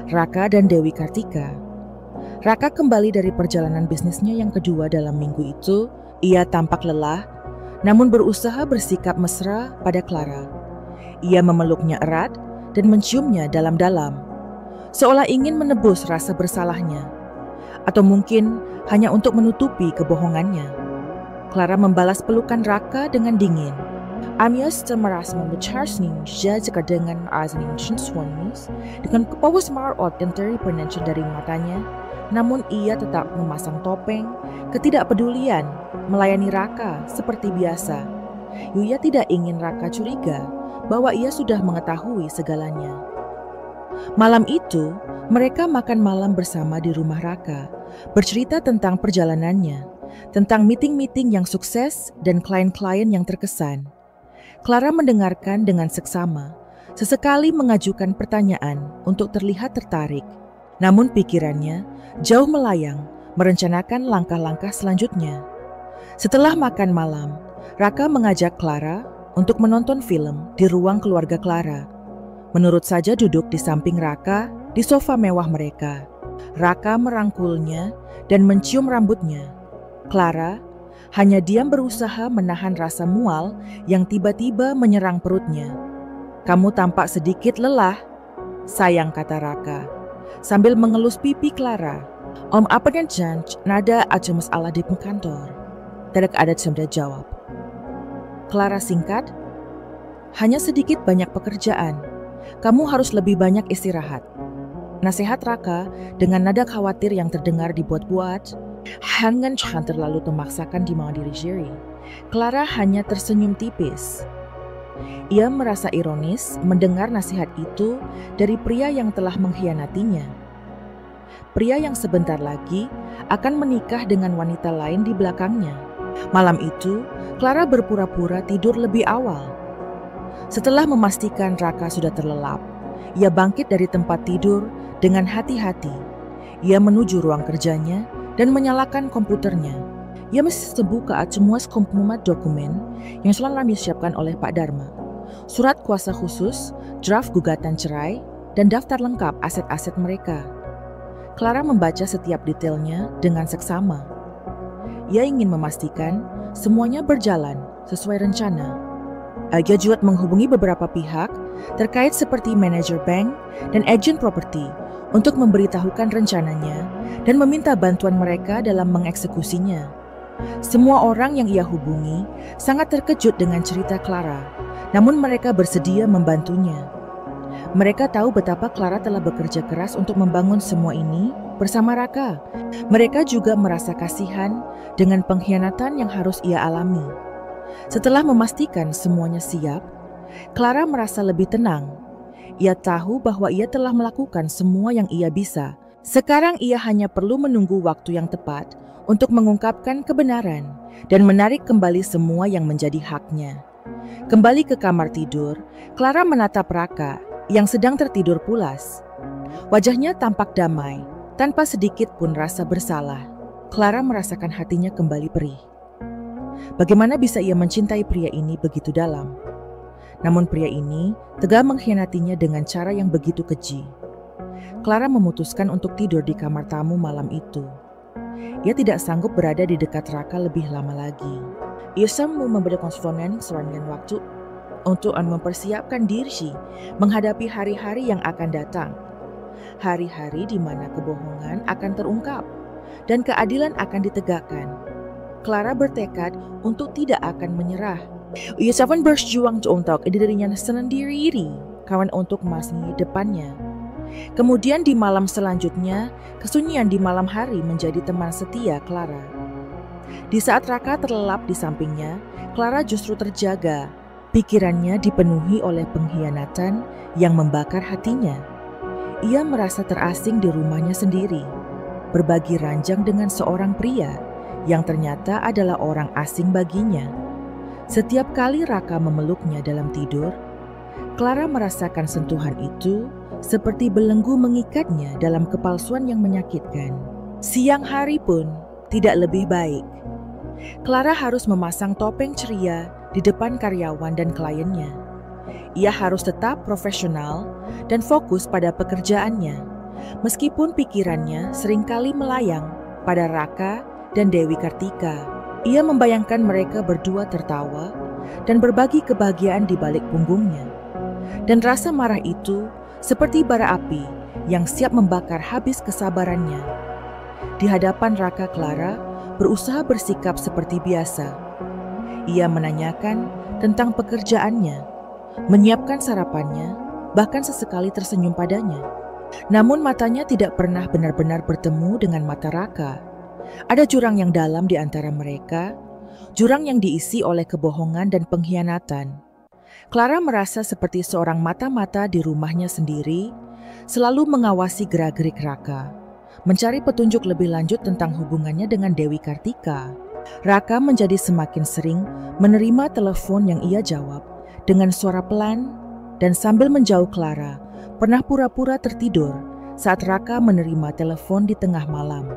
Raka dan Dewi Kartika. Raka kembali dari perjalanan bisnisnya yang kedua dalam minggu itu. Ia tampak lelah, namun berusaha bersikap mesra pada Clara. Ia memeluknya erat dan menciumnya dalam-dalam, seolah ingin menebus rasa bersalahnya, atau mungkin hanya untuk menutupi kebohongannya. Clara membalas pelukan Raka dengan dingin. Amias meras memecahnya jika dengan azning suamis dengan kepawas marot dan terpenenci dari matanya. Namun ia tetap memasang topeng ketidakpedulian, melayani Raka seperti biasa. Yuya tidak ingin Raka curiga bahwa ia sudah mengetahui segalanya. Malam itu, mereka makan malam bersama di rumah Raka, bercerita tentang perjalanannya, tentang meeting-meeting yang sukses dan klien-klien yang terkesan. Clara mendengarkan dengan seksama, sesekali mengajukan pertanyaan untuk terlihat tertarik. Namun pikirannya jauh melayang, merencanakan langkah-langkah selanjutnya. Setelah makan malam, Raka mengajak Clara untuk menonton film di ruang keluarga Clara. Menurut saja duduk di samping Raka di sofa mewah mereka. Raka merangkulnya dan mencium rambutnya. Clara hanya diam berusaha menahan rasa mual yang tiba-tiba menyerang perutnya. "Kamu tampak sedikit lelah," sayang kata Raka, sambil mengelus pipi Clara. "Om apanya janj, nada ada masalah di kantor." Tidak ada semda jawab. Clara singkat, "Hanya sedikit banyak pekerjaan. Kamu harus lebih banyak istirahat." Nasihat Raka dengan nada khawatir yang terdengar dibuat-buat. Hangan terlalu memaksakan di mau diri Jerry. Clara hanya tersenyum tipis. Ia merasa ironis mendengar nasihat itu dari pria yang telah mengkhianatinya. Pria yang sebentar lagi akan menikah dengan wanita lain di belakangnya. Malam itu, Clara berpura-pura tidur lebih awal. Setelah memastikan Raka sudah terlelap, ia bangkit dari tempat tidur dengan hati-hati. Ia menuju ruang kerjanya dan menyalakan komputernya. Ia mesti buka semua dokumen yang selalu disiapkan oleh Pak Dharma. Surat kuasa khusus, draft gugatan cerai, dan daftar lengkap aset-aset mereka. Clara membaca setiap detailnya dengan seksama. Ia ingin memastikan semuanya berjalan sesuai rencana. Ia juga menghubungi beberapa pihak terkait seperti manajer bank dan agen properti untuk memberitahukan rencananya dan meminta bantuan mereka dalam mengeksekusinya. Semua orang yang ia hubungi sangat terkejut dengan cerita Clara, namun mereka bersedia membantunya. Mereka tahu betapa Clara telah bekerja keras untuk membangun semua ini bersama Raka. Mereka juga merasa kasihan dengan pengkhianatan yang harus ia alami. Setelah memastikan semuanya siap, Clara merasa lebih tenang. Ia tahu bahwa ia telah melakukan semua yang ia bisa. Sekarang ia hanya perlu menunggu waktu yang tepat untuk mengungkapkan kebenaran dan menarik kembali semua yang menjadi haknya. Kembali ke kamar tidur, Clara menatap Raka yang sedang tertidur pulas. Wajahnya tampak damai, tanpa sedikit pun rasa bersalah. Clara merasakan hatinya kembali perih. Bagaimana bisa ia mencintai pria ini begitu dalam? Namun pria ini telah mengkhianatinya dengan cara yang begitu keji. Clara memutuskan untuk tidur di kamar tamu malam itu. Ia tidak sanggup berada di dekat Raka lebih lama lagi. Ia semua memberi konsumen serangan waktu untuk mempersiapkan diri menghadapi hari-hari yang akan datang. Hari-hari di mana kebohongan akan terungkap dan keadilan akan ditegakkan. Clara bertekad untuk tidak akan menyerah. Ia akan berjuang untuk dirinya sendiri, kawan untuk masa depannya. Kemudian di malam selanjutnya, kesunyian di malam hari menjadi teman setia Clara. Di saat Raka terlelap di sampingnya, Clara justru terjaga. Pikirannya dipenuhi oleh pengkhianatan yang membakar hatinya. Ia merasa terasing di rumahnya sendiri, berbagi ranjang dengan seorang pria yang ternyata adalah orang asing baginya. Setiap kali Raka memeluknya dalam tidur, Clara merasakan sentuhan itu seperti belenggu mengikatnya dalam kepalsuan yang menyakitkan. Siang hari pun tidak lebih baik. Clara harus memasang topeng ceria di depan karyawan dan kliennya. Ia harus tetap profesional dan fokus pada pekerjaannya. Meskipun pikirannya seringkali melayang pada Raka dan Dewi Kartika, ia membayangkan mereka berdua tertawa dan berbagi kebahagiaan di balik punggungnya. Dan rasa marah itu seperti bara api yang siap membakar habis kesabarannya. Di hadapan Raka, Clara berusaha bersikap seperti biasa. Ia menanyakan tentang pekerjaannya, menyiapkan sarapannya, bahkan sesekali tersenyum padanya. Namun matanya tidak pernah benar-benar bertemu dengan mata Raka. Ada jurang yang dalam di antara mereka, jurang yang diisi oleh kebohongan dan pengkhianatan. Clara merasa seperti seorang mata-mata di rumahnya sendiri, selalu mengawasi gerak-gerik Raka, mencari petunjuk lebih lanjut tentang hubungannya dengan Dewi Kartika. Raka menjadi semakin sering menerima telepon yang ia jawab dengan suara pelan, dan sambil menjauh Clara pernah pura-pura tertidur saat Raka menerima telepon di tengah malam.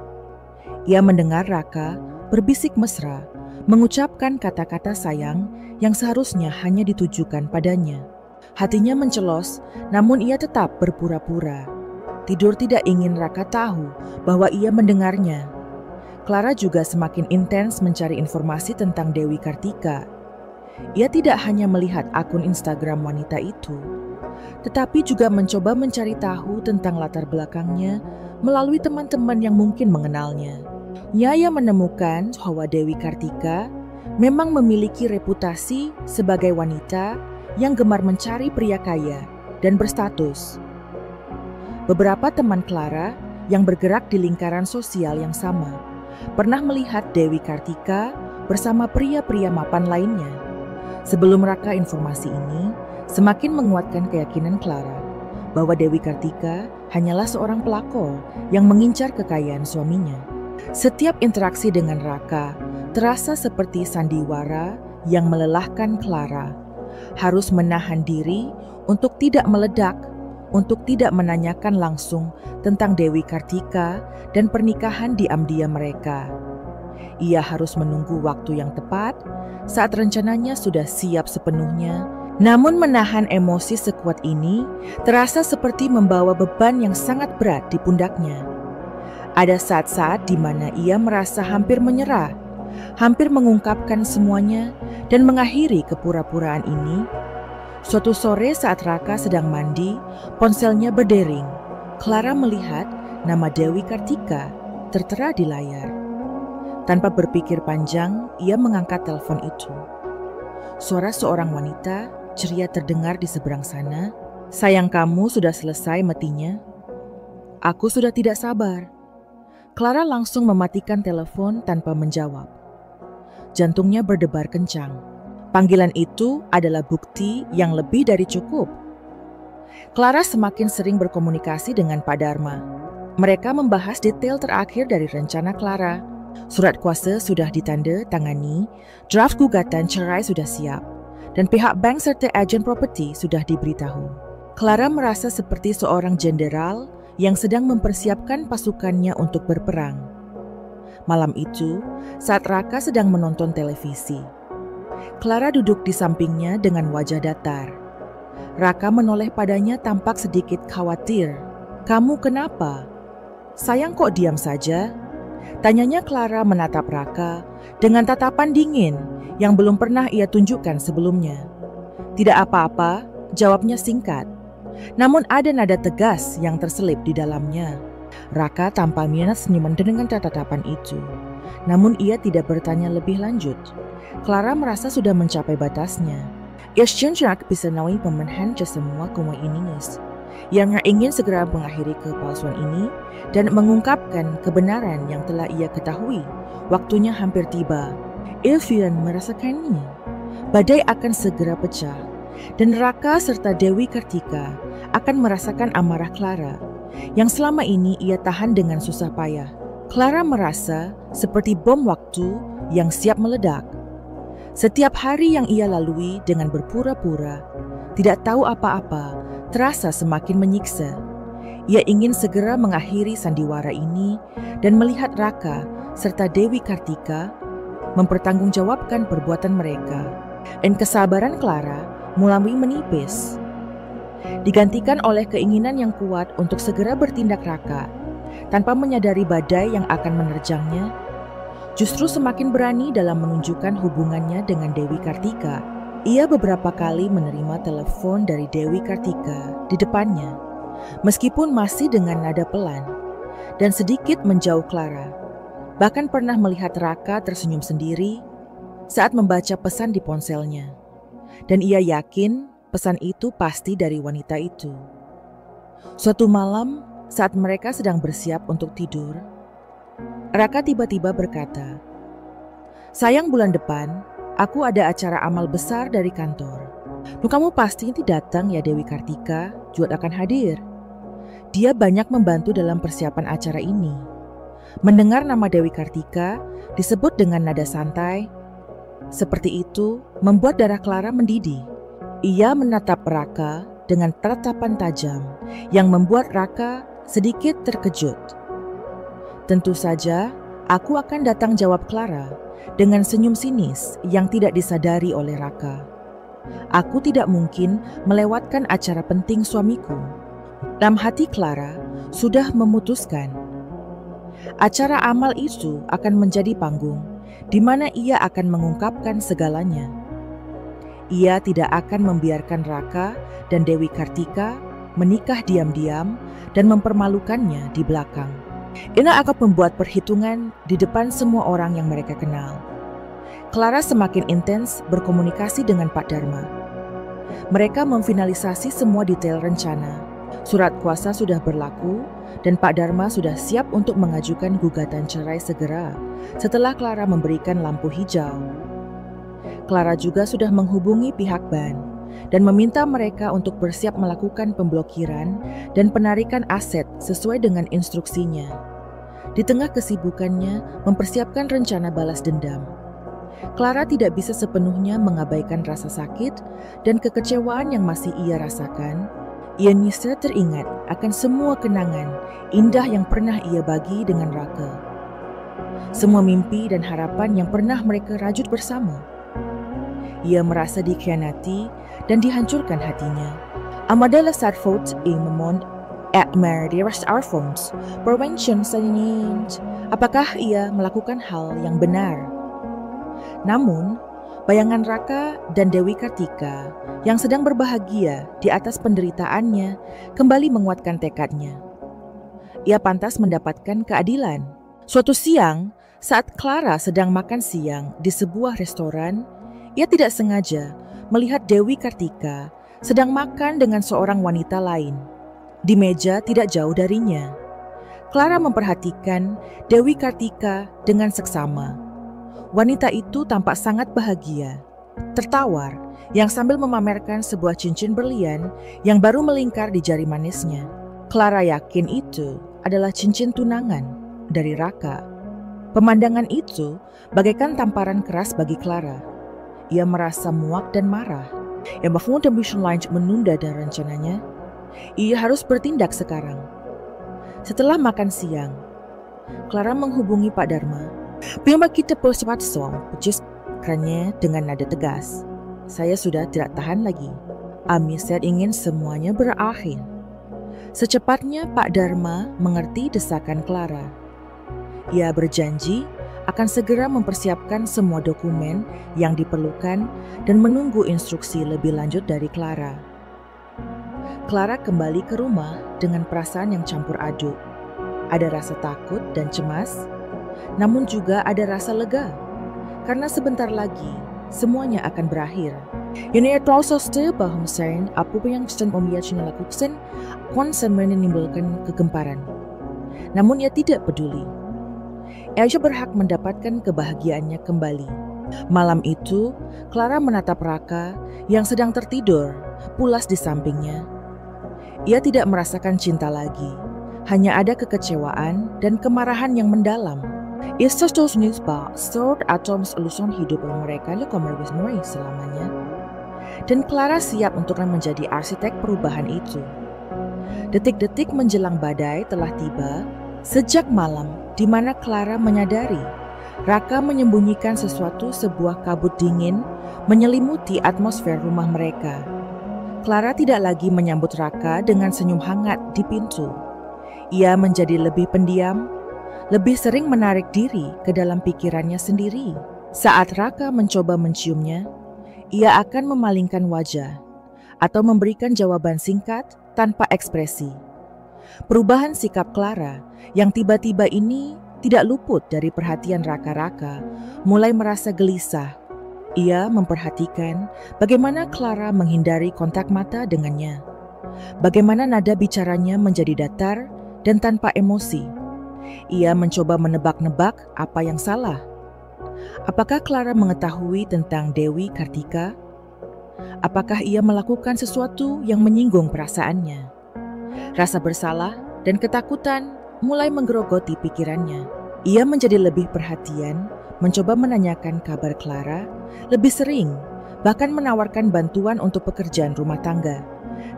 Ia mendengar Raka berbisik mesra, mengucapkan kata-kata sayang yang seharusnya hanya ditujukan padanya. Hatinya mencelos, namun ia tetap berpura-pura. Tidur tidak ingin Raka tahu bahwa ia mendengarnya. Clara juga semakin intens mencari informasi tentang Dewi Kartika. Ia tidak hanya melihat akun Instagram wanita itu, tetapi juga mencoba mencari tahu tentang latar belakangnya melalui teman-teman yang mungkin mengenalnya. Ia menemukan bahwa Dewi Kartika memang memiliki reputasi sebagai wanita yang gemar mencari pria kaya dan berstatus. Beberapa teman Clara yang bergerak di lingkaran sosial yang sama pernah melihat Dewi Kartika bersama pria-pria mapan lainnya. Sebelum Raka, informasi ini semakin menguatkan keyakinan Clara bahwa Dewi Kartika hanyalah seorang pelakor yang mengincar kekayaan suaminya. Setiap interaksi dengan Raka terasa seperti sandiwara yang melelahkan Clara. Harus menahan diri untuk tidak meledak, untuk tidak menanyakan langsung tentang Dewi Kartika dan pernikahan diam-diam mereka. Ia harus menunggu waktu yang tepat saat rencananya sudah siap sepenuhnya. Namun menahan emosi sekuat ini terasa seperti membawa beban yang sangat berat di pundaknya. Ada saat-saat di mana ia merasa hampir menyerah, hampir mengungkapkan semuanya dan mengakhiri kepura-puraan ini. Suatu sore saat Raka sedang mandi, ponselnya berdering. Clara melihat nama Dewi Kartika tertera di layar. Tanpa berpikir panjang, ia mengangkat telepon itu. Suara seorang wanita ceria terdengar di seberang sana. "Sayang, kamu sudah selesai metinya?" "Aku sudah tidak sabar." Clara langsung mematikan telepon tanpa menjawab. Jantungnya berdebar kencang. Panggilan itu adalah bukti yang lebih dari cukup. Clara semakin sering berkomunikasi dengan Pak Dharma. Mereka membahas detail terakhir dari rencana Clara. Surat kuasa sudah ditanda tangani, draft gugatan cerai sudah siap, dan pihak bank serta agen properti sudah diberitahu. Clara merasa seperti seorang jenderal yang sedang mempersiapkan pasukannya untuk berperang. Malam itu, saat Raka sedang menonton televisi, Clara duduk di sampingnya dengan wajah datar. Raka menoleh padanya tampak sedikit khawatir. "Kamu kenapa? Sayang, kok diam saja?" Tanyanya Clara menatap Raka dengan tatapan dingin yang belum pernah ia tunjukkan sebelumnya. "Tidak apa-apa," jawabnya singkat. Namun ada nada tegas yang terselip di dalamnya. Raka tanpa minat senyuman dengan tatapan itu. Namun ia tidak bertanya lebih lanjut. Clara merasa sudah mencapai batasnya. Exchange bisa nawi pemenahan semua kumai ininis. Yang ingin segera mengakhiri kepalsuan ini dan mengungkapkan kebenaran yang telah ia ketahui. Waktunya hampir tiba. Ilvian merasakannya. Badai akan segera pecah. Dan Raka serta Dewi Kartika akan merasakan amarah Clara yang selama ini ia tahan dengan susah payah. Clara merasa seperti bom waktu yang siap meledak. Setiap hari yang ia lalui dengan berpura-pura, tidak tahu apa-apa, terasa semakin menyiksa. Ia ingin segera mengakhiri sandiwara ini dan melihat Raka serta Dewi Kartika mempertanggungjawabkan perbuatan mereka. Dan kesabaran Clara mulai menipis. digantikan oleh keinginan yang kuat untuk segera bertindak Raka, tanpa menyadari badai yang akan menerjangnya, justru semakin berani dalam menunjukkan hubungannya dengan Dewi Kartika. Ia beberapa kali menerima telepon dari Dewi Kartika di depannya, meskipun masih dengan nada pelan, dan sedikit menjauh Clara. Bahkan pernah melihat Raka tersenyum sendiri saat membaca pesan di ponselnya. Dan ia yakin pesan itu pasti dari wanita itu. Suatu malam saat mereka sedang bersiap untuk tidur, Raka tiba-tiba berkata, "Sayang, bulan depan aku ada acara amal besar dari kantor. Kamu pasti datang ya, Dewi Kartika juga akan hadir." Dia banyak membantu dalam persiapan acara ini. Mendengar nama Dewi Kartika disebut dengan nada santai seperti itu membuat darah Clara mendidih. Ia menatap Raka dengan tatapan tajam yang membuat Raka sedikit terkejut. "Tentu saja aku akan datang," jawab Clara dengan senyum sinis yang tidak disadari oleh Raka. "Aku tidak mungkin melewatkan acara penting suamiku." Dalam hati Clara sudah memutuskan. Acara amal itu akan menjadi panggung di mana ia akan mengungkapkan segalanya. Ia tidak akan membiarkan Raka dan Dewi Kartika menikah diam-diam dan mempermalukannya di belakang. Ina akan membuat perhitungan di depan semua orang yang mereka kenal. Clara semakin intens berkomunikasi dengan Pak Dharma. Mereka memfinalisasi semua detail rencana. Surat kuasa sudah berlaku dan Pak Dharma sudah siap untuk mengajukan gugatan cerai segera setelah Clara memberikan lampu hijau. Clara juga sudah menghubungi pihak bank dan meminta mereka untuk bersiap melakukan pemblokiran dan penarikan aset sesuai dengan instruksinya. Di tengah kesibukannya mempersiapkan rencana balas dendam, Clara tidak bisa sepenuhnya mengabaikan rasa sakit dan kekecewaan yang masih ia rasakan. Ia bisa teringat akan semua kenangan indah yang pernah ia bagi dengan Raka. Semua mimpi dan harapan yang pernah mereka rajut bersama. Ia merasa dikhianati dan dihancurkan hatinya. Amadela Sadford Imamon Akmer di Arfonds Prevention Sanint. Apakah ia melakukan hal yang benar? Namun, bayangan Raka dan Dewi Kartika yang sedang berbahagia di atas penderitaannya kembali menguatkan tekadnya. Ia pantas mendapatkan keadilan. Suatu siang, saat Clara sedang makan siang di sebuah restoran, ia tidak sengaja melihat Dewi Kartika sedang makan dengan seorang wanita lain. Di meja tidak jauh darinya. Clara memperhatikan Dewi Kartika dengan seksama. Wanita itu tampak sangat bahagia, tertawar, yang sambil memamerkan sebuah cincin berlian yang baru melingkar di jari manisnya. Clara yakin itu adalah cincin tunangan dari Raka. Pemandangan itu bagaikan tamparan keras bagi Clara. Ia merasa muak dan marah. Yang bahkan menunda dan rencananya. Ia harus bertindak sekarang. Setelah makan siang, Clara menghubungi Pak Dharma. "Prima kita percepat karena dengan nada tegas. Saya sudah tidak tahan lagi. Saya ingin semuanya berakhir." Secepatnya Pak Dharma mengerti desakan Clara. Ia berjanji akan segera mempersiapkan semua dokumen yang diperlukan dan menunggu instruksi lebih lanjut dari Clara. Clara kembali ke rumah dengan perasaan yang campur aduk. Ada rasa takut dan cemas, namun juga ada rasa lega, karena sebentar lagi semuanya akan berakhir. Ini terasa bahwa apa yang sedang membiarkan lakukan konsen menimbulkan kegemparan. Namun ia tidak peduli. Elsa berhak mendapatkan kebahagiaannya kembali. Malam itu, Clara menatap Raka yang sedang tertidur, pulas di sampingnya. Ia tidak merasakan cinta lagi, hanya ada kekecewaan dan kemarahan yang mendalam. Istos nisba sort atoms elusan hidup mereka selamanya. Dan Clara siap untuk menjadi arsitek perubahan itu. Detik-detik menjelang badai telah tiba sejak malam di mana Clara menyadari Raka menyembunyikan sebuah kabut dingin menyelimuti atmosfer rumah mereka. Clara tidak lagi menyambut Raka dengan senyum hangat di pintu. Ia menjadi lebih pendiam, lebih sering menarik diri ke dalam pikirannya sendiri. Saat Raka mencoba menciumnya, ia akan memalingkan wajah atau memberikan jawaban singkat tanpa ekspresi. Perubahan sikap Clara yang tiba-tiba ini tidak luput dari perhatian Raka. Mulai merasa gelisah. Ia memperhatikan bagaimana Clara menghindari kontak mata dengannya. Bagaimana nada bicaranya menjadi datar dan tanpa emosi. Ia mencoba menebak-nebak apa yang salah. Apakah Clara mengetahui tentang Dewi Kartika? Apakah ia melakukan sesuatu yang menyinggung perasaannya? Rasa bersalah dan ketakutan mulai menggerogoti pikirannya. Ia menjadi lebih perhatian, mencoba menanyakan kabar Clara, lebih sering, bahkan menawarkan bantuan untuk pekerjaan rumah tangga.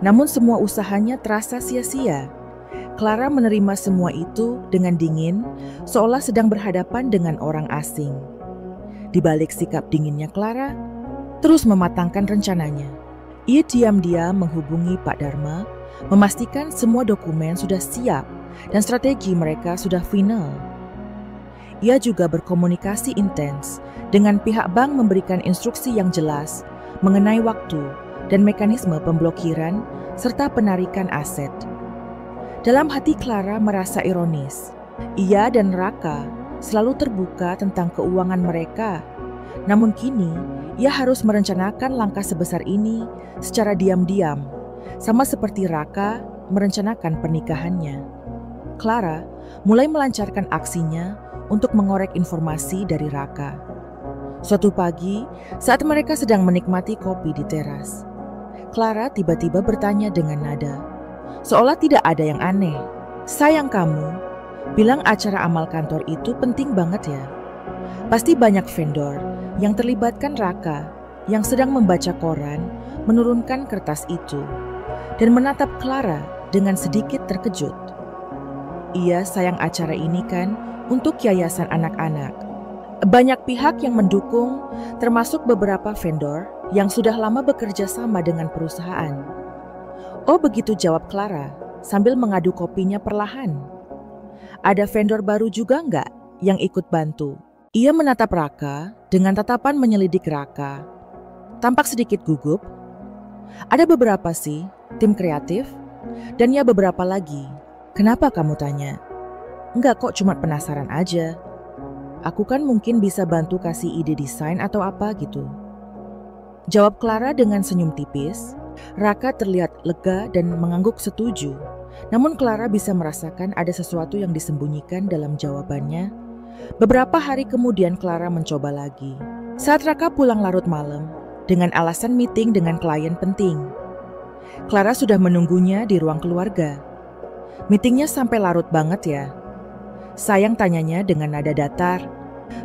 Namun semua usahanya terasa sia-sia. Clara menerima semua itu dengan dingin, seolah sedang berhadapan dengan orang asing. Di balik sikap dinginnya Clara, terus mematangkan rencananya. Ia diam-diam menghubungi Pak Dharma, memastikan semua dokumen sudah siap dan strategi mereka sudah final. Ia juga berkomunikasi intens dengan pihak bank, memberikan instruksi yang jelas mengenai waktu dan mekanisme pemblokiran serta penarikan aset. Dalam hati Clara merasa ironis. Ia dan Raka selalu terbuka tentang keuangan mereka. Namun kini, ia harus merencanakan langkah sebesar ini secara diam-diam, sama seperti Raka merencanakan pernikahannya. Clara mulai melancarkan aksinya untuk mengorek informasi dari Raka. Suatu pagi, saat mereka sedang menikmati kopi di teras, Clara tiba-tiba bertanya dengan nada, seolah tidak ada yang aneh. "Sayang, kamu bilang acara amal kantor itu penting banget ya? Pasti banyak vendor yang terlibatkan." Raka yang sedang membaca koran menurunkan kertas itu dan menatap Clara dengan sedikit terkejut. "Iya sayang, acara ini kan untuk yayasan anak-anak. Banyak pihak yang mendukung, termasuk beberapa vendor yang sudah lama bekerja sama dengan perusahaan." "Oh begitu," jawab Clara sambil mengadu kopinya perlahan. "Ada vendor baru juga nggak yang ikut bantu?" Ia menatap Raka dengan tatapan menyelidik Raka. Tampak sedikit gugup. "Ada beberapa sih, tim kreatif, dan ya beberapa lagi." "Kenapa kamu tanya?" "Enggak kok, cuma penasaran aja. Aku kan mungkin bisa bantu kasih ide desain atau apa gitu," jawab Clara dengan senyum tipis. Raka terlihat lega dan mengangguk setuju. Namun Clara bisa merasakan ada sesuatu yang disembunyikan dalam jawabannya. Beberapa hari kemudian Clara mencoba lagi. Saat Raka pulang larut malam dengan alasan meeting dengan klien penting, Clara sudah menunggunya di ruang keluarga. "Meetingnya sampai larut banget ya?" "Sayang," tanyanya dengan nada datar.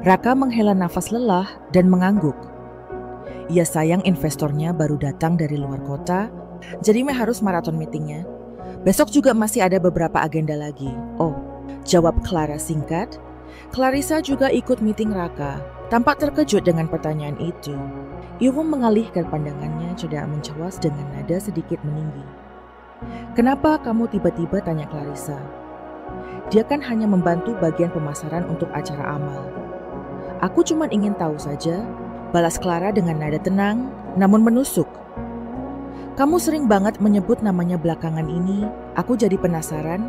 Raka menghela nafas lelah dan mengangguk. "Iya sayang, investornya baru datang dari luar kota, jadi harus maraton meetingnya. Besok juga masih ada beberapa agenda lagi." "Oh," jawab Clara singkat. Clarissa juga ikut meeting Raka, tampak terkejut dengan pertanyaan itu. Ia pun mengalihkan pandangannya, tidak mencewas dengan nada sedikit meninggi. "Kenapa kamu tiba-tiba?" tanya Clarissa. "Dia kan hanya membantu bagian pemasaran untuk acara amal." "Aku cuma ingin tahu saja," balas Clara dengan nada tenang, namun menusuk. "Kamu sering banget menyebut namanya belakangan ini, aku jadi penasaran.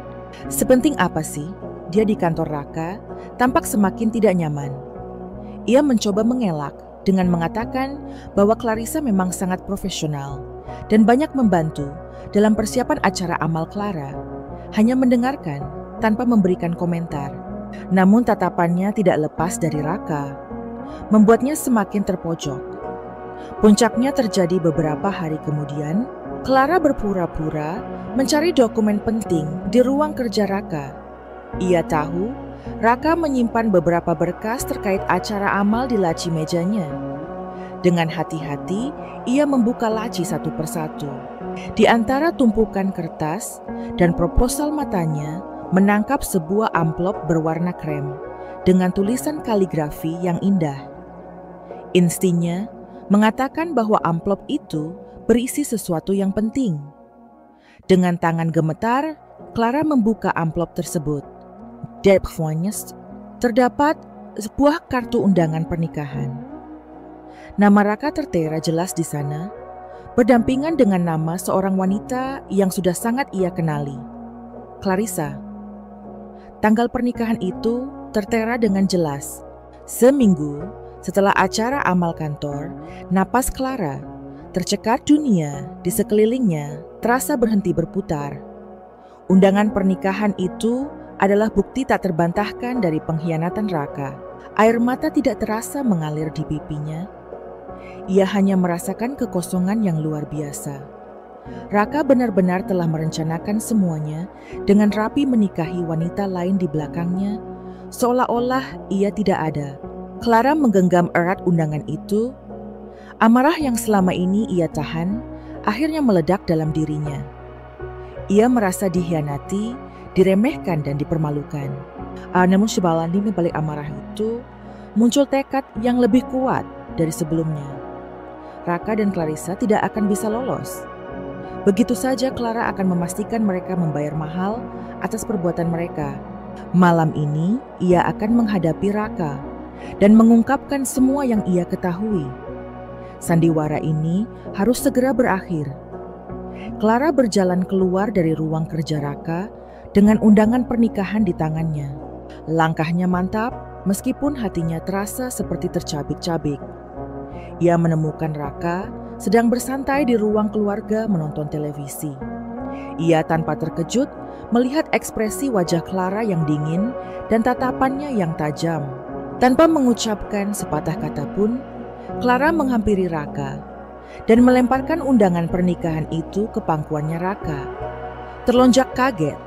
Sepenting apa sih dia di kantor Raka?" Tampak semakin tidak nyaman. Ia mencoba mengelak dengan mengatakan bahwa Clarissa memang sangat profesional dan banyak membantu dalam persiapan acara amal Clara, hanya mendengarkan tanpa memberikan komentar. Namun tatapannya tidak lepas dari Raka, membuatnya semakin terpojok. Puncaknya terjadi beberapa hari kemudian. Clara berpura-pura mencari dokumen penting di ruang kerja Raka. Ia tahu Raka menyimpan beberapa berkas terkait acara amal di laci mejanya. Dengan hati-hati, ia membuka laci satu persatu. Di antara tumpukan kertas dan proposal, matanya menangkap sebuah amplop berwarna krem dengan tulisan kaligrafi yang indah. Instingnya mengatakan bahwa amplop itu berisi sesuatu yang penting. Dengan tangan gemetar, Clara membuka amplop tersebut. Di bawahnya terdapat sebuah kartu undangan pernikahan. Nama Raka tertera jelas di sana, berdampingan dengan nama seorang wanita yang sudah sangat ia kenali, Clarissa. Tanggal pernikahan itu tertera dengan jelas. Seminggu setelah acara amal kantor, napas Clara, tercekat dunia di sekelilingnya, terasa berhenti berputar. Undangan pernikahan itu adalah bukti tak terbantahkan dari pengkhianatan Raka. Air mata tidak terasa mengalir di pipinya. Ia hanya merasakan kekosongan yang luar biasa. Raka benar-benar telah merencanakan semuanya dengan rapi menikahi wanita lain di belakangnya, seolah-olah ia tidak ada. Clara menggenggam erat undangan itu. Amarah yang selama ini ia tahan, akhirnya meledak dalam dirinya. Ia merasa dikhianati, diremehkan dan dipermalukan. Namun sebalan di balik amarah itu, muncul tekad yang lebih kuat dari sebelumnya. Raka dan Clarissa tidak akan bisa lolos. Begitu saja Clara akan memastikan mereka membayar mahal atas perbuatan mereka. Malam ini ia akan menghadapi Raka dan mengungkapkan semua yang ia ketahui. Sandiwara ini harus segera berakhir. Clara berjalan keluar dari ruang kerja Raka dengan undangan pernikahan di tangannya. Langkahnya mantap meskipun hatinya terasa seperti tercabik-cabik. Ia menemukan Raka sedang bersantai di ruang keluarga menonton televisi. Ia tanpa terkejut melihat ekspresi wajah Clara yang dingin dan tatapannya yang tajam. Tanpa mengucapkan sepatah kata pun, Clara menghampiri Raka dan melemparkan undangan pernikahan itu ke pangkuannya Raka. Terlonjak kaget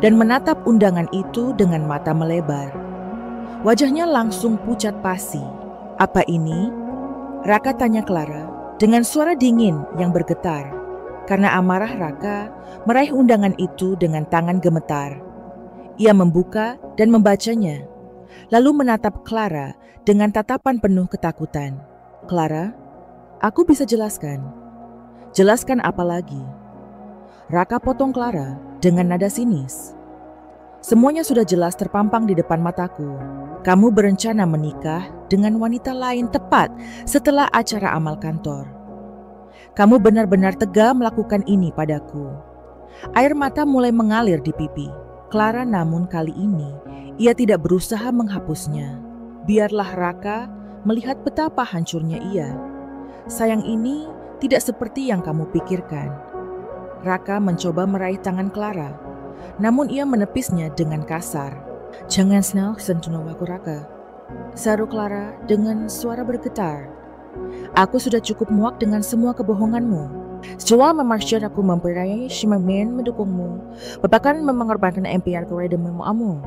dan menatap undangan itu dengan mata melebar. Wajahnya langsung pucat pasi. "Apa ini?" Raka tanya Clara dengan suara dingin yang bergetar. Karena amarah Raka meraih undangan itu dengan tangan gemetar. Ia membuka dan membacanya, lalu menatap Clara dengan tatapan penuh ketakutan. "Clara, aku bisa jelaskan." "Jelaskan apa lagi?" Raka potong Clara dengan nada sinis. "Semuanya sudah jelas terpampang di depan mataku. Kamu berencana menikah dengan wanita lain tepat setelah acara amal kantor. Kamu benar-benar tega melakukan ini padaku." Air mata mulai mengalir di pipi Clara, namun kali ini ia tidak berusaha menghapusnya. Biarlah Raka melihat betapa hancurnya ia. "Sayang, ini tidak seperti yang kamu pikirkan." Raka mencoba meraih tangan Clara, namun ia menepisnya dengan kasar. "Jangan sentuh aku, Raka," saru Clara dengan suara bergetar. "Aku sudah cukup muak dengan semua kebohonganmu. Setelah memastikan aku mempercayai Shimamen mendukungmu, bahkan mengorbankan impian Korea demi kamu."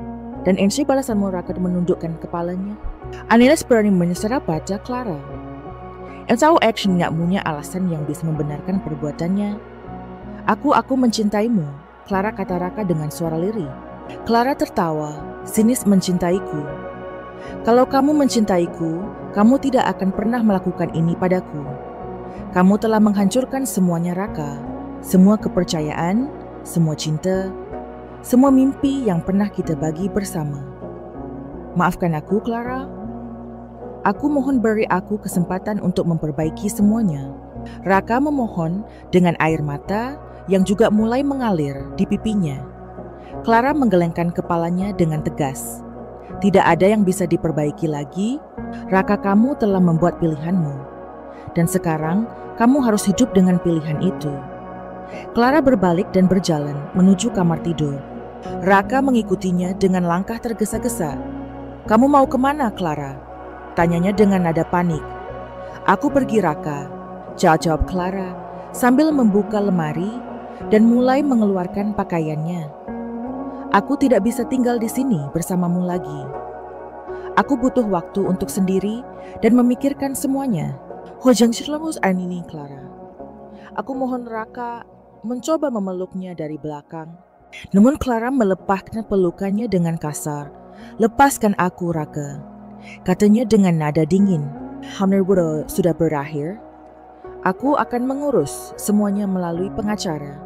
Dan NC balasanmu, Raka menundukkan kepalanya. Anilas berani menyerah pada Clara. Tahu action nggak punya alasan yang bisa membenarkan perbuatannya. Aku mencintaimu," Clara kata Raka dengan suara lirih. Clara tertawa, sinis. "Mencintaiku? Kalau kamu mencintaiku, kamu tidak akan pernah melakukan ini padaku. Kamu telah menghancurkan semuanya, Raka. Semua kepercayaan, semua cinta, semua mimpi yang pernah kita bagi bersama. Maafkan aku, Clara. Aku mohon beri aku kesempatan untuk memperbaiki semuanya." Raka memohon dengan air mata yang juga mulai mengalir di pipinya. Clara menggelengkan kepalanya dengan tegas. "Tidak ada yang bisa diperbaiki lagi. Raka, kamu telah membuat pilihanmu. Dan sekarang kamu harus hidup dengan pilihan itu." Clara berbalik dan berjalan menuju kamar tidur. Raka mengikutinya dengan langkah tergesa-gesa. "Kamu mau kemana, Clara?" tanyanya dengan nada panik. "Aku pergi, Raka," jawab Clara sambil membuka lemari dan mulai mengeluarkan pakaiannya. "Aku tidak bisa tinggal di sini bersamamu lagi. Aku butuh waktu untuk sendiri dan memikirkan semuanya." "Hojang Shirlamus ini, Clara." "Aku mohon." Raka mencoba memeluknya dari belakang. Namun Clara melepaskan pelukannya dengan kasar. "Lepaskan aku, Raka," katanya dengan nada dingin. "Hamil sudah berakhir. Aku akan mengurus semuanya melalui pengacara.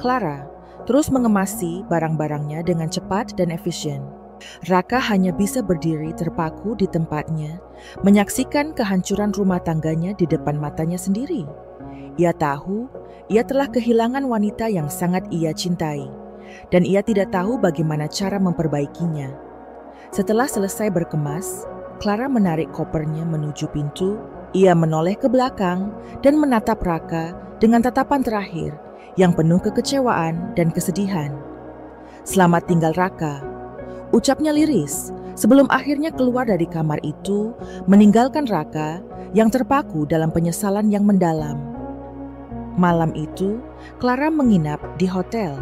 Clara terus mengemasi barang-barangnya dengan cepat dan efisien. Raka hanya bisa berdiri terpaku di tempatnya, menyaksikan kehancuran rumah tangganya di depan matanya sendiri. Ia tahu ia telah kehilangan wanita yang sangat ia cintai, dan ia tidak tahu bagaimana cara memperbaikinya. Setelah selesai berkemas, Clara menarik kopernya menuju pintu. Ia menoleh ke belakang dan menatap Raka dengan tatapan terakhir yang penuh kekecewaan dan kesedihan. "Selamat tinggal, Raka," ucapnya liris sebelum akhirnya keluar dari kamar itu, meninggalkan Raka yang terpaku dalam penyesalan yang mendalam. Malam itu, Clara menginap di hotel.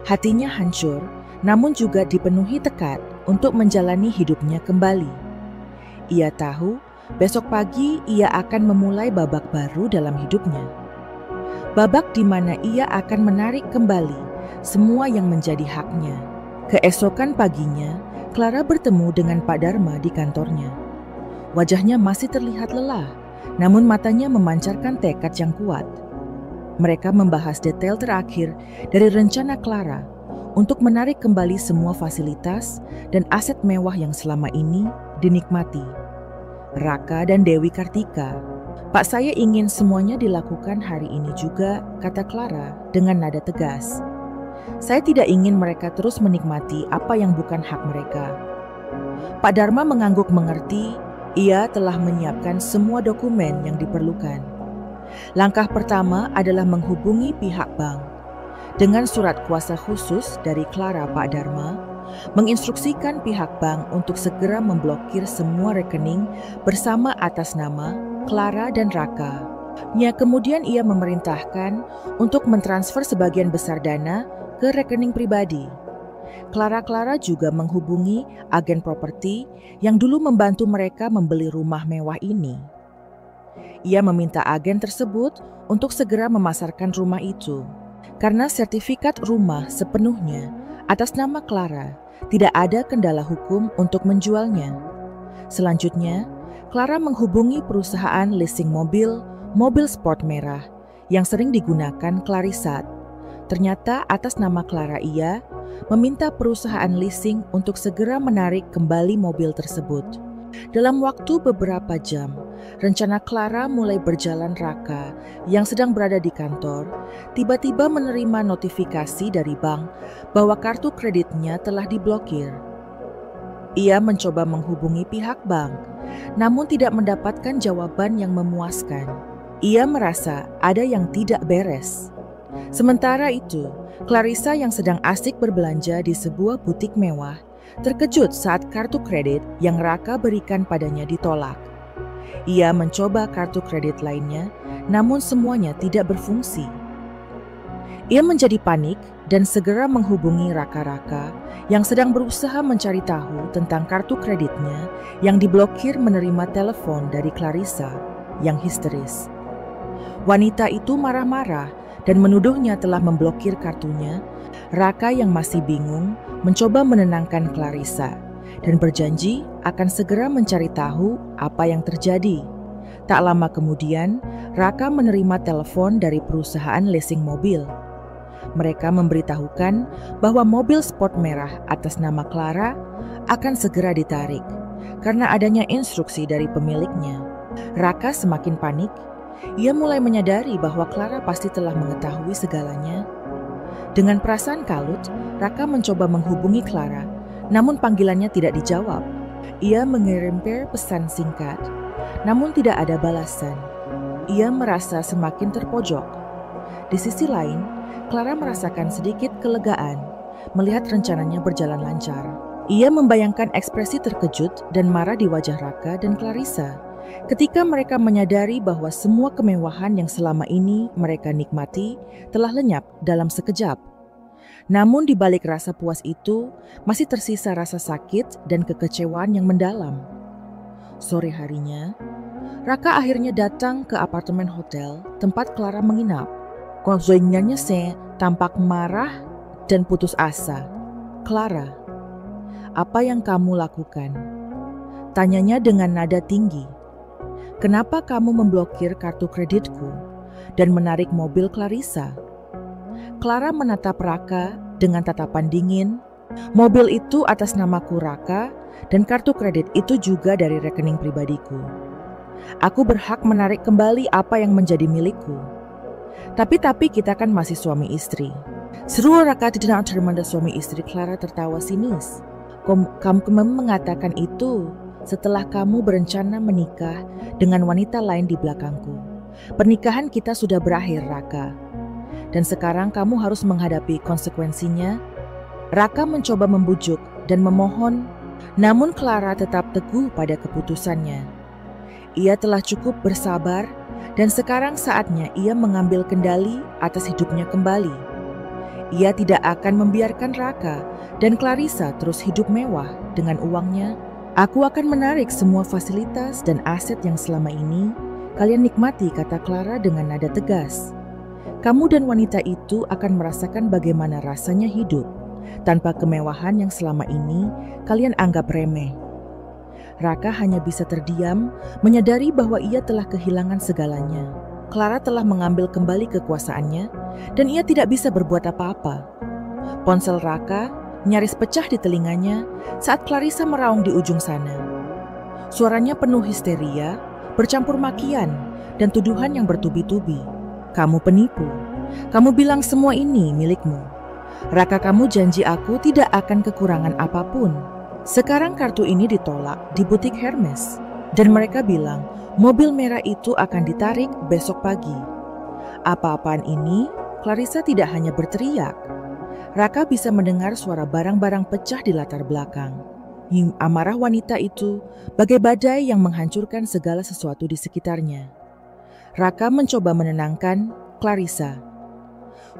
Hatinya hancur, namun juga dipenuhi tekad untuk menjalani hidupnya kembali. Ia tahu besok pagi ia akan memulai babak baru dalam hidupnya. Babak di mana ia akan menarik kembali semua yang menjadi haknya. Keesokan paginya, Clara bertemu dengan Pak Dharma di kantornya. Wajahnya masih terlihat lelah, namun matanya memancarkan tekad yang kuat. Mereka membahas detail terakhir dari rencana Clara untuk menarik kembali semua fasilitas dan aset mewah yang selama ini dinikmati. Raka dan Dewi Kartika, "Pak, saya ingin semuanya dilakukan hari ini juga," kata Clara dengan nada tegas. "Saya tidak ingin mereka terus menikmati apa yang bukan hak mereka." Pak Dharma mengangguk mengerti. Ia telah menyiapkan semua dokumen yang diperlukan. Langkah pertama adalah menghubungi pihak bank. Dengan surat kuasa khusus dari Clara, Pak Dharma menginstruksikan pihak bank untuk segera memblokir semua rekening bersama atas nama Clara dan Raka. Kemudian ia memerintahkan untuk mentransfer sebagian besar dana ke rekening pribadi. Clara juga menghubungi agen properti yang dulu membantu mereka membeli rumah mewah ini. Ia meminta agen tersebut untuk segera memasarkan rumah itu, karena sertifikat rumah sepenuhnya atas nama Clara, tidak ada kendala hukum untuk menjualnya. Selanjutnya, Clara menghubungi perusahaan leasing mobil sport merah yang sering digunakan Clarissa. Ternyata atas nama Clara ia meminta perusahaan leasing untuk segera menarik kembali mobil tersebut. Dalam waktu beberapa jam, rencana Clara mulai berjalan. Raka yang sedang berada di kantor tiba-tiba menerima notifikasi dari bank bahwa kartu kreditnya telah diblokir. Ia mencoba menghubungi pihak bank, namun tidak mendapatkan jawaban yang memuaskan. Ia merasa ada yang tidak beres. Sementara itu, Clarissa yang sedang asik berbelanja di sebuah butik mewah terkejut saat kartu kredit yang Raka berikan padanya ditolak. Ia mencoba kartu kredit lainnya, namun semuanya tidak berfungsi. Ia menjadi panik dan segera menghubungi Raka yang sedang berusaha mencari tahu tentang kartu kreditnya yang diblokir menerima telepon dari Clarissa yang histeris. Wanita itu marah-marah dan menuduhnya telah memblokir kartunya. Raka yang masih bingung mencoba menenangkan Clarissa dan berjanji akan segera mencari tahu apa yang terjadi. Tak lama kemudian, Raka menerima telepon dari perusahaan leasing mobil. Mereka memberitahukan bahwa mobil sport merah atas nama Clara akan segera ditarik karena adanya instruksi dari pemiliknya. Raka semakin panik. Ia mulai menyadari bahwa Clara pasti telah mengetahui segalanya. Dengan perasaan kalut, Raka mencoba menghubungi Clara, namun panggilannya tidak dijawab. Ia mengirimkan pesan singkat, namun tidak ada balasan. Ia merasa semakin terpojok. Di sisi lain, Clara merasakan sedikit kelegaan melihat rencananya berjalan lancar. Ia membayangkan ekspresi terkejut dan marah di wajah Raka dan Clarissa ketika mereka menyadari bahwa semua kemewahan yang selama ini mereka nikmati telah lenyap dalam sekejap. Namun di balik rasa puas itu masih tersisa rasa sakit dan kekecewaan yang mendalam. Sore harinya, Raka akhirnya datang ke apartemen hotel tempat Clara menginap. Konsulennya tampak marah dan putus asa. "Clara, apa yang kamu lakukan?" tanyanya dengan nada tinggi. Kenapa kamu memblokir kartu kreditku dan menarik mobil Clarissa?" Clara menatap Raka dengan tatapan dingin. "Mobil itu atas namaku Raka dan kartu kredit itu juga dari rekening pribadiku. Aku berhak menarik kembali apa yang menjadi milikku. Tapi kita kan masih suami istri." Seru Raka tidak terima suami istri. Clara tertawa sinis. Kamu mengatakan itu setelah kamu berencana menikah dengan wanita lain di belakangku. Pernikahan kita sudah berakhir, Raka. Dan sekarang kamu harus menghadapi konsekuensinya. Raka mencoba membujuk dan memohon, namun Clara tetap teguh pada keputusannya. Ia telah cukup bersabar dan sekarang saatnya ia mengambil kendali atas hidupnya kembali. Ia tidak akan membiarkan Raka dan Clarissa terus hidup mewah dengan uangnya. "Aku akan menarik semua fasilitas dan aset yang selama ini kalian nikmati," kata Clara dengan nada tegas. "Kamu dan wanita itu akan merasakan bagaimana rasanya hidup tanpa kemewahan yang selama ini kalian anggap remeh." Raka hanya bisa terdiam, menyadari bahwa ia telah kehilangan segalanya. Clara telah mengambil kembali kekuasaannya dan ia tidak bisa berbuat apa-apa. Ponsel Raka nyaris pecah di telinganya saat Clarissa meraung di ujung sana. Suaranya penuh histeria, bercampur makian dan tuduhan yang bertubi-tubi. "Kamu penipu. Kamu bilang semua ini milikmu. Raka, kamu janji aku tidak akan kekurangan apapun. Sekarang kartu ini ditolak di butik Hermes dan mereka bilang mobil merah itu akan ditarik besok pagi." Apa-apaan ini? Clarissa tidak hanya berteriak. Raka bisa mendengar suara barang-barang pecah di latar belakang. Amarah wanita itu bagai badai yang menghancurkan segala sesuatu di sekitarnya. Raka mencoba menenangkan Clarissa.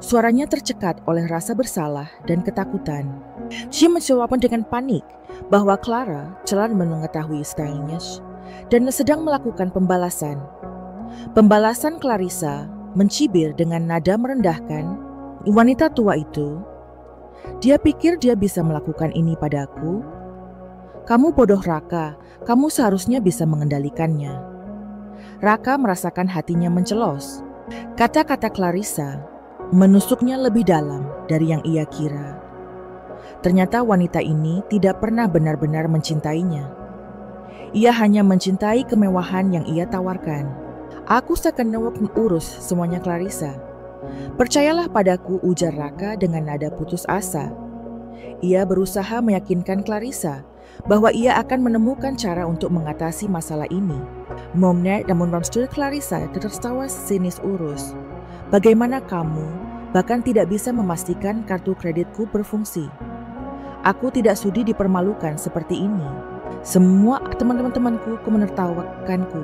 Suaranya tercekat oleh rasa bersalah dan ketakutan. Dia menjawab dengan panik bahwa Clara telah mengetahui stylenya dan sedang melakukan pembalasan. Pembalasan Clarissa mencibir dengan nada merendahkan. "Wanita tua itu, dia pikir dia bisa melakukan ini padaku? Kamu bodoh, Raka. Kamu seharusnya bisa mengendalikannya." Raka merasakan hatinya mencelos. Kata-kata Clarissa menusuknya lebih dalam dari yang ia kira. Ternyata wanita ini tidak pernah benar-benar mencintainya. Ia hanya mencintai kemewahan yang ia tawarkan. "Aku akan urus semuanya, Clarissa. Percayalah padaku," ujar Raka dengan nada putus asa. Ia berusaha meyakinkan Clarissa bahwa ia akan menemukan cara untuk mengatasi masalah ini. Namun Clarissa tertawa sinis urus. "Bagaimana kamu bahkan tidak bisa memastikan kartu kreditku berfungsi? Aku tidak sudi dipermalukan seperti ini. Semua teman-temanku menertawakanku."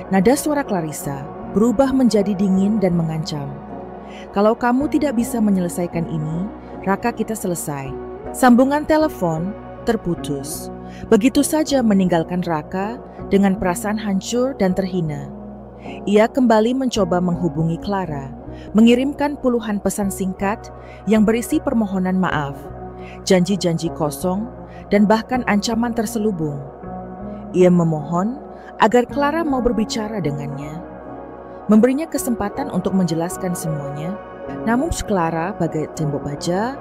Nada suara Clarissa berubah menjadi dingin dan mengancam. "Kalau kamu tidak bisa menyelesaikan ini, Raka, kita selesai." Sambungan telepon terputus. Begitu saja meninggalkan Raka dengan perasaan hancur dan terhina. Ia kembali mencoba menghubungi Clara, mengirimkan puluhan pesan singkat yang berisi permohonan maaf, janji-janji kosong, dan bahkan ancaman terselubung. Ia memohon agar Clara mau berbicara dengannya, memberinya kesempatan untuk menjelaskan semuanya. Namun Clara bagai tembok baja,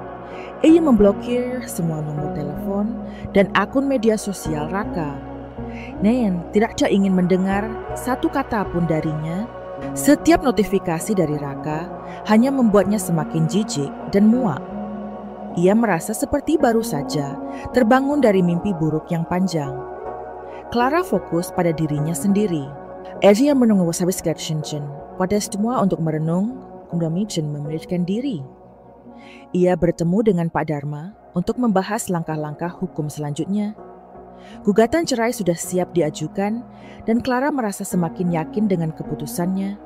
ia memblokir semua nomor telepon dan akun media sosial Raka. Nayan tidak ingin mendengar satu kata pun darinya. Setiap notifikasi dari Raka hanya membuatnya semakin jijik dan muak. Ia merasa seperti baru saja terbangun dari mimpi buruk yang panjang. Clara fokus pada dirinya sendiri. Ia menunggu habis pada semua untuk merenung, kemudian memilihkan diri. Ia bertemu dengan Pak Dharma untuk membahas langkah-langkah hukum selanjutnya. Gugatan cerai sudah siap diajukan dan Clara merasa semakin yakin dengan keputusannya.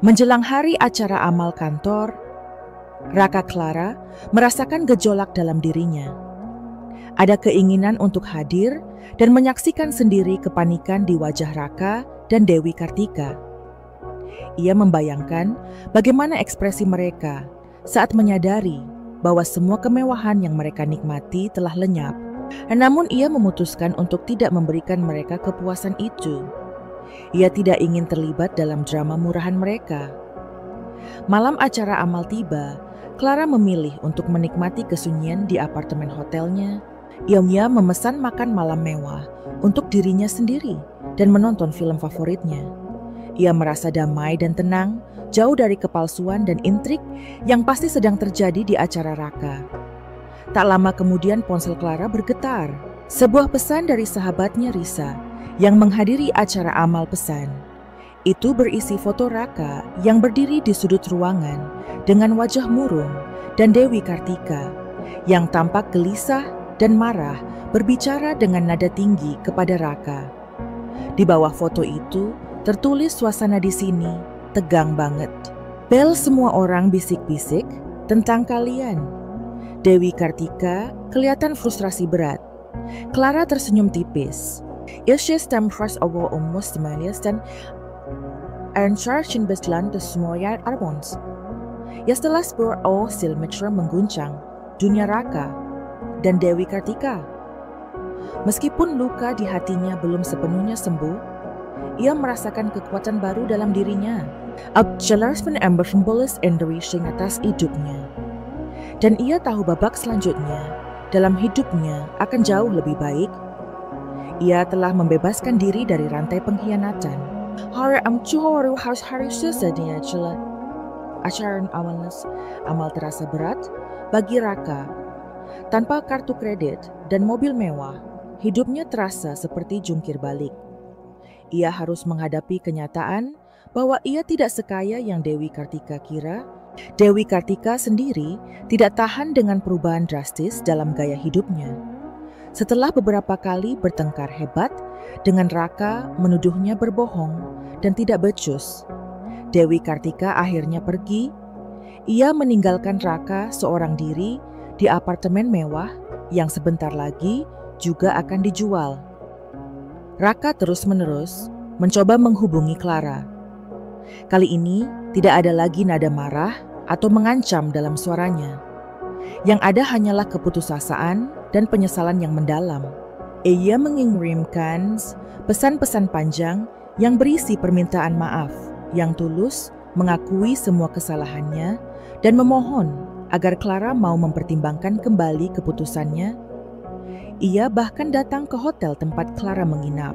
Menjelang hari acara amal kantor, Raka Clara merasakan gejolak dalam dirinya. Ada keinginan untuk hadir dan menyaksikan sendiri kepanikan di wajah Raka dan Dewi Kartika. Ia membayangkan bagaimana ekspresi mereka saat menyadari bahwa semua kemewahan yang mereka nikmati telah lenyap. Namun ia memutuskan untuk tidak memberikan mereka kepuasan itu. Ia tidak ingin terlibat dalam drama murahan mereka. Malam acara amal tiba, Clara memilih untuk menikmati kesunyian di apartemen hotelnya. Ia memesan makan malam mewah untuk dirinya sendiri dan menonton film favoritnya. Ia merasa damai dan tenang, jauh dari kepalsuan dan intrik yang pasti sedang terjadi di acara Raka. Tak lama kemudian ponsel Clara bergetar. Sebuah pesan dari sahabatnya Risa yang menghadiri acara amal pesan. Itu berisi foto Raka yang berdiri di sudut ruangan dengan wajah murung dan Dewi Kartika yang tampak gelisah dan marah berbicara dengan nada tinggi kepada Raka. Di bawah foto itu tertulis suasana di sini tegang banget. Bel semua orang bisik-bisik tentang kalian. Dewi Kartika kelihatan frustrasi berat. Clara tersenyum tipis. Ilse stemfras over muslimalias dan Ernstchen Bestland de Smoya Arbons. Ya setelah spur Silmitra mengguncang dunia Raka dan Dewi Kartika. Meskipun luka di hatinya belum sepenuhnya sembuh, ia merasakan kekuatan baru dalam dirinya. Abjelas van Amber Symbolis Enderishing atas hidupnya. Dan ia tahu babak selanjutnya dalam hidupnya akan jauh lebih baik. Ia telah membebaskan diri dari rantai pengkhianatan. Acara amal terasa berat bagi Raka. Tanpa kartu kredit dan mobil mewah, hidupnya terasa seperti jungkir balik. Ia harus menghadapi kenyataan bahwa ia tidak sekaya yang Dewi Kartika kira. Dewi Kartika sendiri tidak tahan dengan perubahan drastis dalam gaya hidupnya. Setelah beberapa kali bertengkar hebat dengan Raka menuduhnya berbohong dan tidak becus, Dewi Kartika akhirnya pergi. Ia meninggalkan Raka seorang diri di apartemen mewah yang sebentar lagi juga akan dijual. Raka terus-menerus mencoba menghubungi Clara. Kali ini tidak ada lagi nada marah atau mengancam dalam suaranya. Yang ada hanyalah keputusasaan dan penyesalan yang mendalam. Ia mengirimkan pesan-pesan panjang yang berisi permintaan maaf, yang tulus mengakui semua kesalahannya dan memohon agar Clara mau mempertimbangkan kembali keputusannya. Ia bahkan datang ke hotel tempat Clara menginap,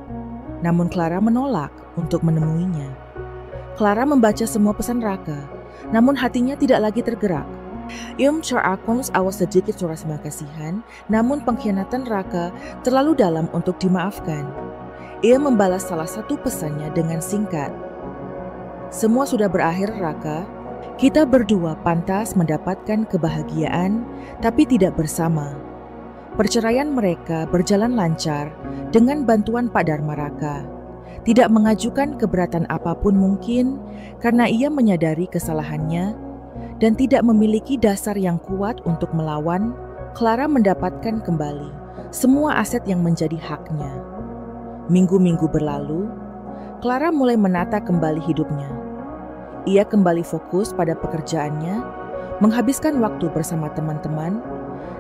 namun Clara menolak untuk menemuinya. Clara membaca semua pesan Raka, namun hatinya tidak lagi tergerak. Ia menceritakan awas sedikit surat kasihan, namun pengkhianatan Raka terlalu dalam untuk dimaafkan. Ia membalas salah satu pesannya dengan singkat. Semua sudah berakhir Raka, kita berdua pantas mendapatkan kebahagiaan tapi tidak bersama. Perceraian mereka berjalan lancar dengan bantuan Pak Dharma Raka. Tidak mengajukan keberatan apapun mungkin karena ia menyadari kesalahannya dan tidak memiliki dasar yang kuat untuk melawan. Clara mendapatkan kembali semua aset yang menjadi haknya. Minggu-minggu berlalu, Clara mulai menata kembali hidupnya. Ia kembali fokus pada pekerjaannya, menghabiskan waktu bersama teman-teman,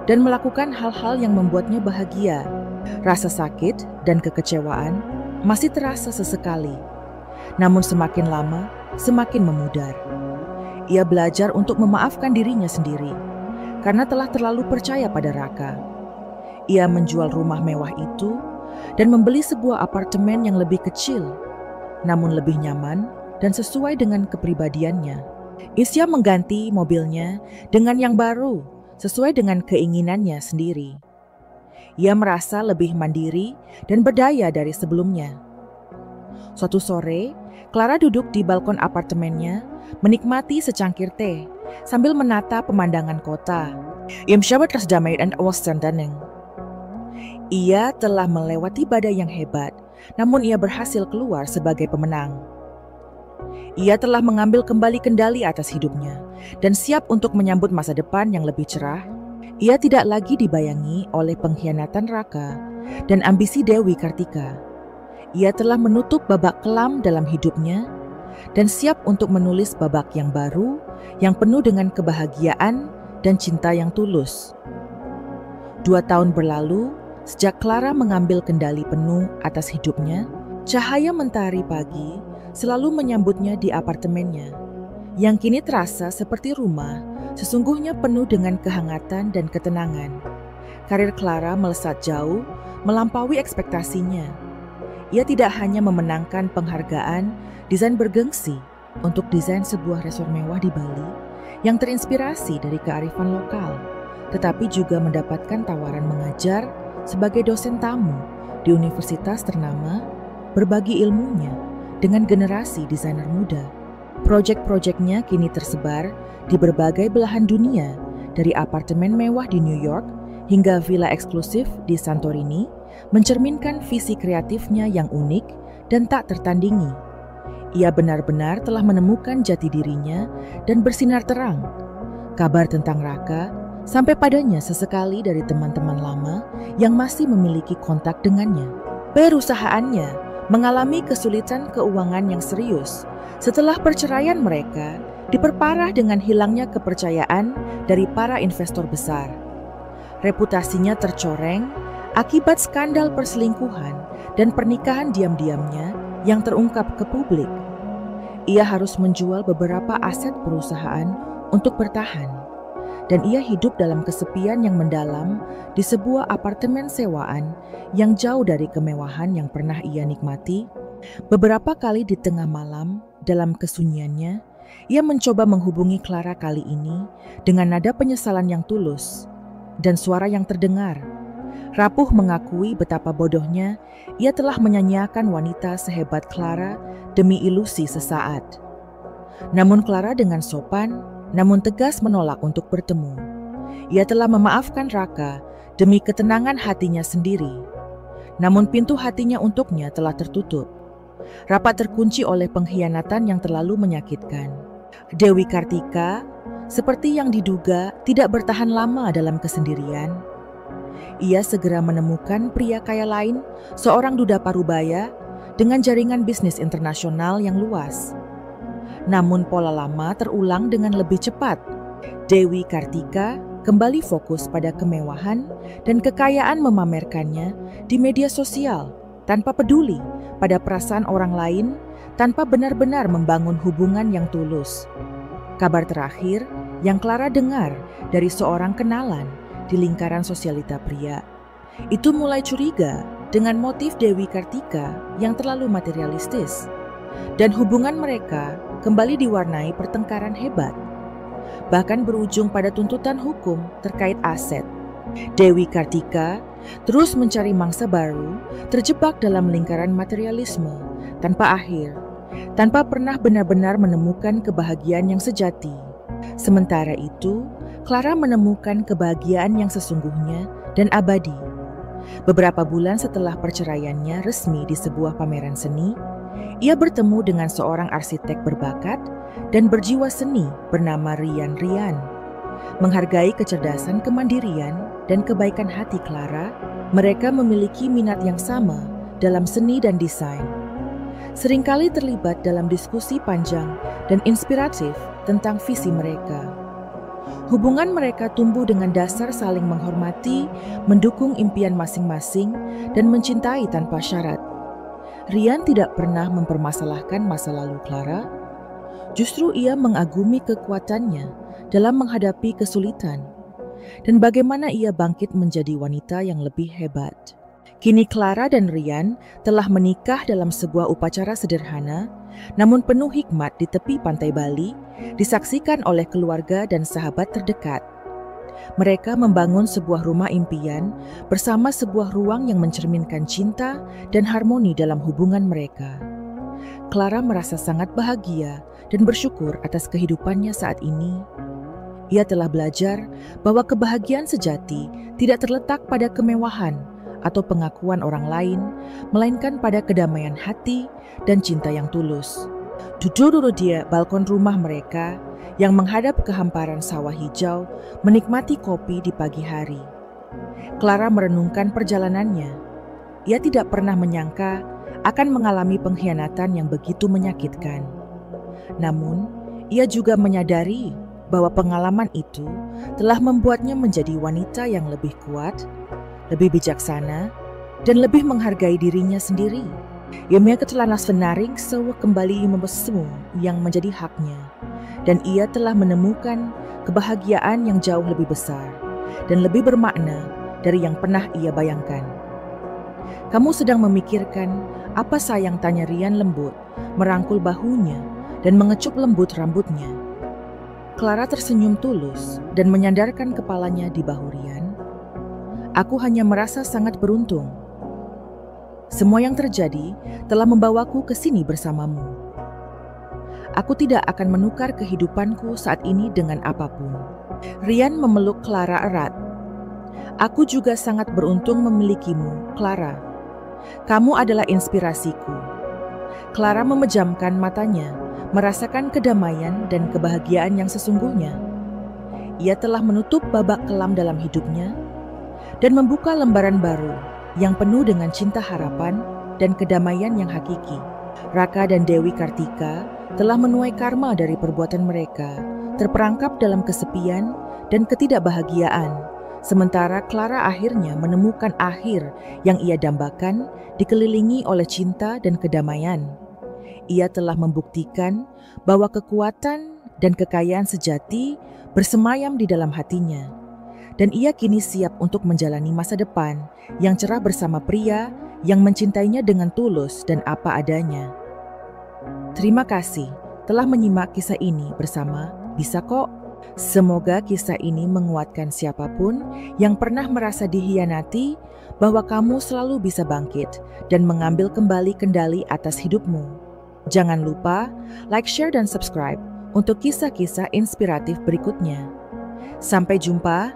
dan melakukan hal-hal yang membuatnya bahagia. Rasa sakit dan kekecewaan masih terasa sesekali, namun semakin lama semakin memudar. Ia belajar untuk memaafkan dirinya sendiri karena telah terlalu percaya pada Raka. Ia menjual rumah mewah itu dan membeli sebuah apartemen yang lebih kecil, namun lebih nyaman dan sesuai dengan kepribadiannya. Isya mengganti mobilnya dengan yang baru, sesuai dengan keinginannya sendiri. Ia merasa lebih mandiri dan berdaya dari sebelumnya. Suatu sore, Clara duduk di balkon apartemennya, menikmati secangkir teh, sambil menata pemandangan kota. Ia telah melewati badai yang hebat, namun ia berhasil keluar sebagai pemenang. Ia telah mengambil kembali kendali atas hidupnya, dan siap untuk menyambut masa depan yang lebih cerah. Ia tidak lagi dibayangi oleh pengkhianatan Raka dan ambisi Dewi Kartika. Ia telah menutup babak kelam dalam hidupnya dan siap untuk menulis babak yang baru yang penuh dengan kebahagiaan dan cinta yang tulus. 2 tahun berlalu sejak Clara mengambil kendali penuh atas hidupnya. Cahaya mentari pagi selalu menyambutnya di apartemennya, yang kini terasa seperti rumah, sesungguhnya penuh dengan kehangatan dan ketenangan. Karir Clara melesat jauh, melampaui ekspektasinya. Ia tidak hanya memenangkan penghargaan desain bergengsi untuk desain sebuah resor mewah di Bali yang terinspirasi dari kearifan lokal, tetapi juga mendapatkan tawaran mengajar sebagai dosen tamu di universitas ternama, berbagi ilmunya dengan generasi desainer muda. Proyek-proyeknya kini tersebar di berbagai belahan dunia, dari apartemen mewah di New York hingga villa eksklusif di Santorini, mencerminkan visi kreatifnya yang unik dan tak tertandingi. Ia benar-benar telah menemukan jati dirinya dan bersinar terang. Kabar tentang Raka sampai padanya sesekali dari teman-teman lama yang masih memiliki kontak dengannya. Perusahaannya mengalami kesulitan keuangan yang serius setelah perceraian mereka diperparah dengan hilangnya kepercayaan dari para investor besar. Reputasinya tercoreng akibat skandal perselingkuhan dan pernikahan diam-diamnya yang terungkap ke publik. Ia harus menjual beberapa aset perusahaan untuk bertahan, dan ia hidup dalam kesepian yang mendalam di sebuah apartemen sewaan yang jauh dari kemewahan yang pernah ia nikmati. Beberapa kali di tengah malam, dalam kesunyiannya, ia mencoba menghubungi Clara kali ini dengan nada penyesalan yang tulus dan suara yang terdengar. Rapuh mengakui betapa bodohnya ia telah menyanyiakan wanita sehebat Clara demi ilusi sesaat. Namun Clara dengan sopan, namun tegas menolak untuk bertemu. Ia telah memaafkan Raka demi ketenangan hatinya sendiri. Namun pintu hatinya untuknya telah tertutup. Rapat terkunci oleh pengkhianatan yang terlalu menyakitkan. Dewi Kartika, seperti yang diduga, tidak bertahan lama dalam kesendirian. Ia segera menemukan pria kaya lain, seorang duda parubaya dengan jaringan bisnis internasional yang luas. Namun pola lama terulang dengan lebih cepat. Dewi Kartika kembali fokus pada kemewahan dan kekayaan, memamerkannya di media sosial tanpa peduli pada perasaan orang lain, tanpa benar-benar membangun hubungan yang tulus. Kabar terakhir yang Clara dengar dari seorang kenalan di lingkaran sosialita pria itu mulai curiga dengan motif Dewi Kartika yang terlalu materialistis, dan hubungan mereka kembali diwarnai pertengkaran hebat, bahkan berujung pada tuntutan hukum terkait aset. Dewi Kartika terus mencari mangsa baru, terjebak dalam lingkaran materialisme tanpa akhir, tanpa pernah benar-benar menemukan kebahagiaan yang sejati. Sementara itu, Clara menemukan kebahagiaan yang sesungguhnya dan abadi. Beberapa bulan setelah perceraiannya resmi di sebuah pameran seni, ia bertemu dengan seorang arsitek berbakat dan berjiwa seni bernama Rian. Menghargai kecerdasan, kemandirian, dan kebaikan hati Clara, mereka memiliki minat yang sama dalam seni dan desain. Seringkali terlibat dalam diskusi panjang dan inspiratif tentang visi mereka. Hubungan mereka tumbuh dengan dasar saling menghormati, mendukung impian masing-masing, dan mencintai tanpa syarat. Rian tidak pernah mempermasalahkan masa lalu Clara. Justru ia mengagumi kekuatannya dalam menghadapi kesulitan dan bagaimana ia bangkit menjadi wanita yang lebih hebat. Kini Clara dan Rian telah menikah dalam sebuah upacara sederhana namun penuh hikmat di tepi pantai Bali, disaksikan oleh keluarga dan sahabat terdekat. Mereka membangun sebuah rumah impian bersama sebuah ruang yang mencerminkan cinta dan harmoni dalam hubungan mereka. Clara merasa sangat bahagia dan bersyukur atas kehidupannya saat ini. Ia telah belajar bahwa kebahagiaan sejati tidak terletak pada kemewahan atau pengakuan orang lain, melainkan pada kedamaian hati dan cinta yang tulus. Duduk di balkon rumah mereka yang menghadap ke hamparan sawah hijau, menikmati kopi di pagi hari. Clara merenungkan perjalanannya. Ia tidak pernah menyangka akan mengalami pengkhianatan yang begitu menyakitkan. Namun, ia juga menyadari bahwa pengalaman itu telah membuatnya menjadi wanita yang lebih kuat, lebih bijaksana, dan lebih menghargai dirinya sendiri. Ia ketelah senaring sewa kembali memesemu yang menjadi haknya, dan ia telah menemukan kebahagiaan yang jauh lebih besar dan lebih bermakna dari yang pernah ia bayangkan. Kamu sedang memikirkan apa, sayang, tanya Rian lembut, merangkul bahunya dan mengecup lembut rambutnya. Clara tersenyum tulus dan menyandarkan kepalanya di bahu Rian. Aku hanya merasa sangat beruntung. Semua yang terjadi telah membawaku ke sini bersamamu. Aku tidak akan menukar kehidupanku saat ini dengan apapun. Rian memeluk Clara erat. Aku juga sangat beruntung memilikimu, Clara. Kamu adalah inspirasiku. Clara memejamkan matanya, merasakan kedamaian dan kebahagiaan yang sesungguhnya. Ia telah menutup babak kelam dalam hidupnya dan membuka lembaran baru yang penuh dengan cinta, harapan, dan kedamaian yang hakiki. Raka dan Dewi Kartika telah menuai karma dari perbuatan mereka, terperangkap dalam kesepian dan ketidakbahagiaan, sementara Clara akhirnya menemukan akhir yang ia dambakan, dikelilingi oleh cinta dan kedamaian. Ia telah membuktikan bahwa kekuatan dan kekayaan sejati bersemayam di dalam hatinya, dan ia kini siap untuk menjalani masa depan yang cerah bersama pria yang mencintainya dengan tulus dan apa adanya. Terima kasih telah menyimak kisah ini bersama Bisa Kok. Semoga kisah ini menguatkan siapapun yang pernah merasa dihianati bahwa kamu selalu bisa bangkit dan mengambil kembali kendali atas hidupmu. Jangan lupa like, share, dan subscribe untuk kisah-kisah inspiratif berikutnya. Sampai jumpa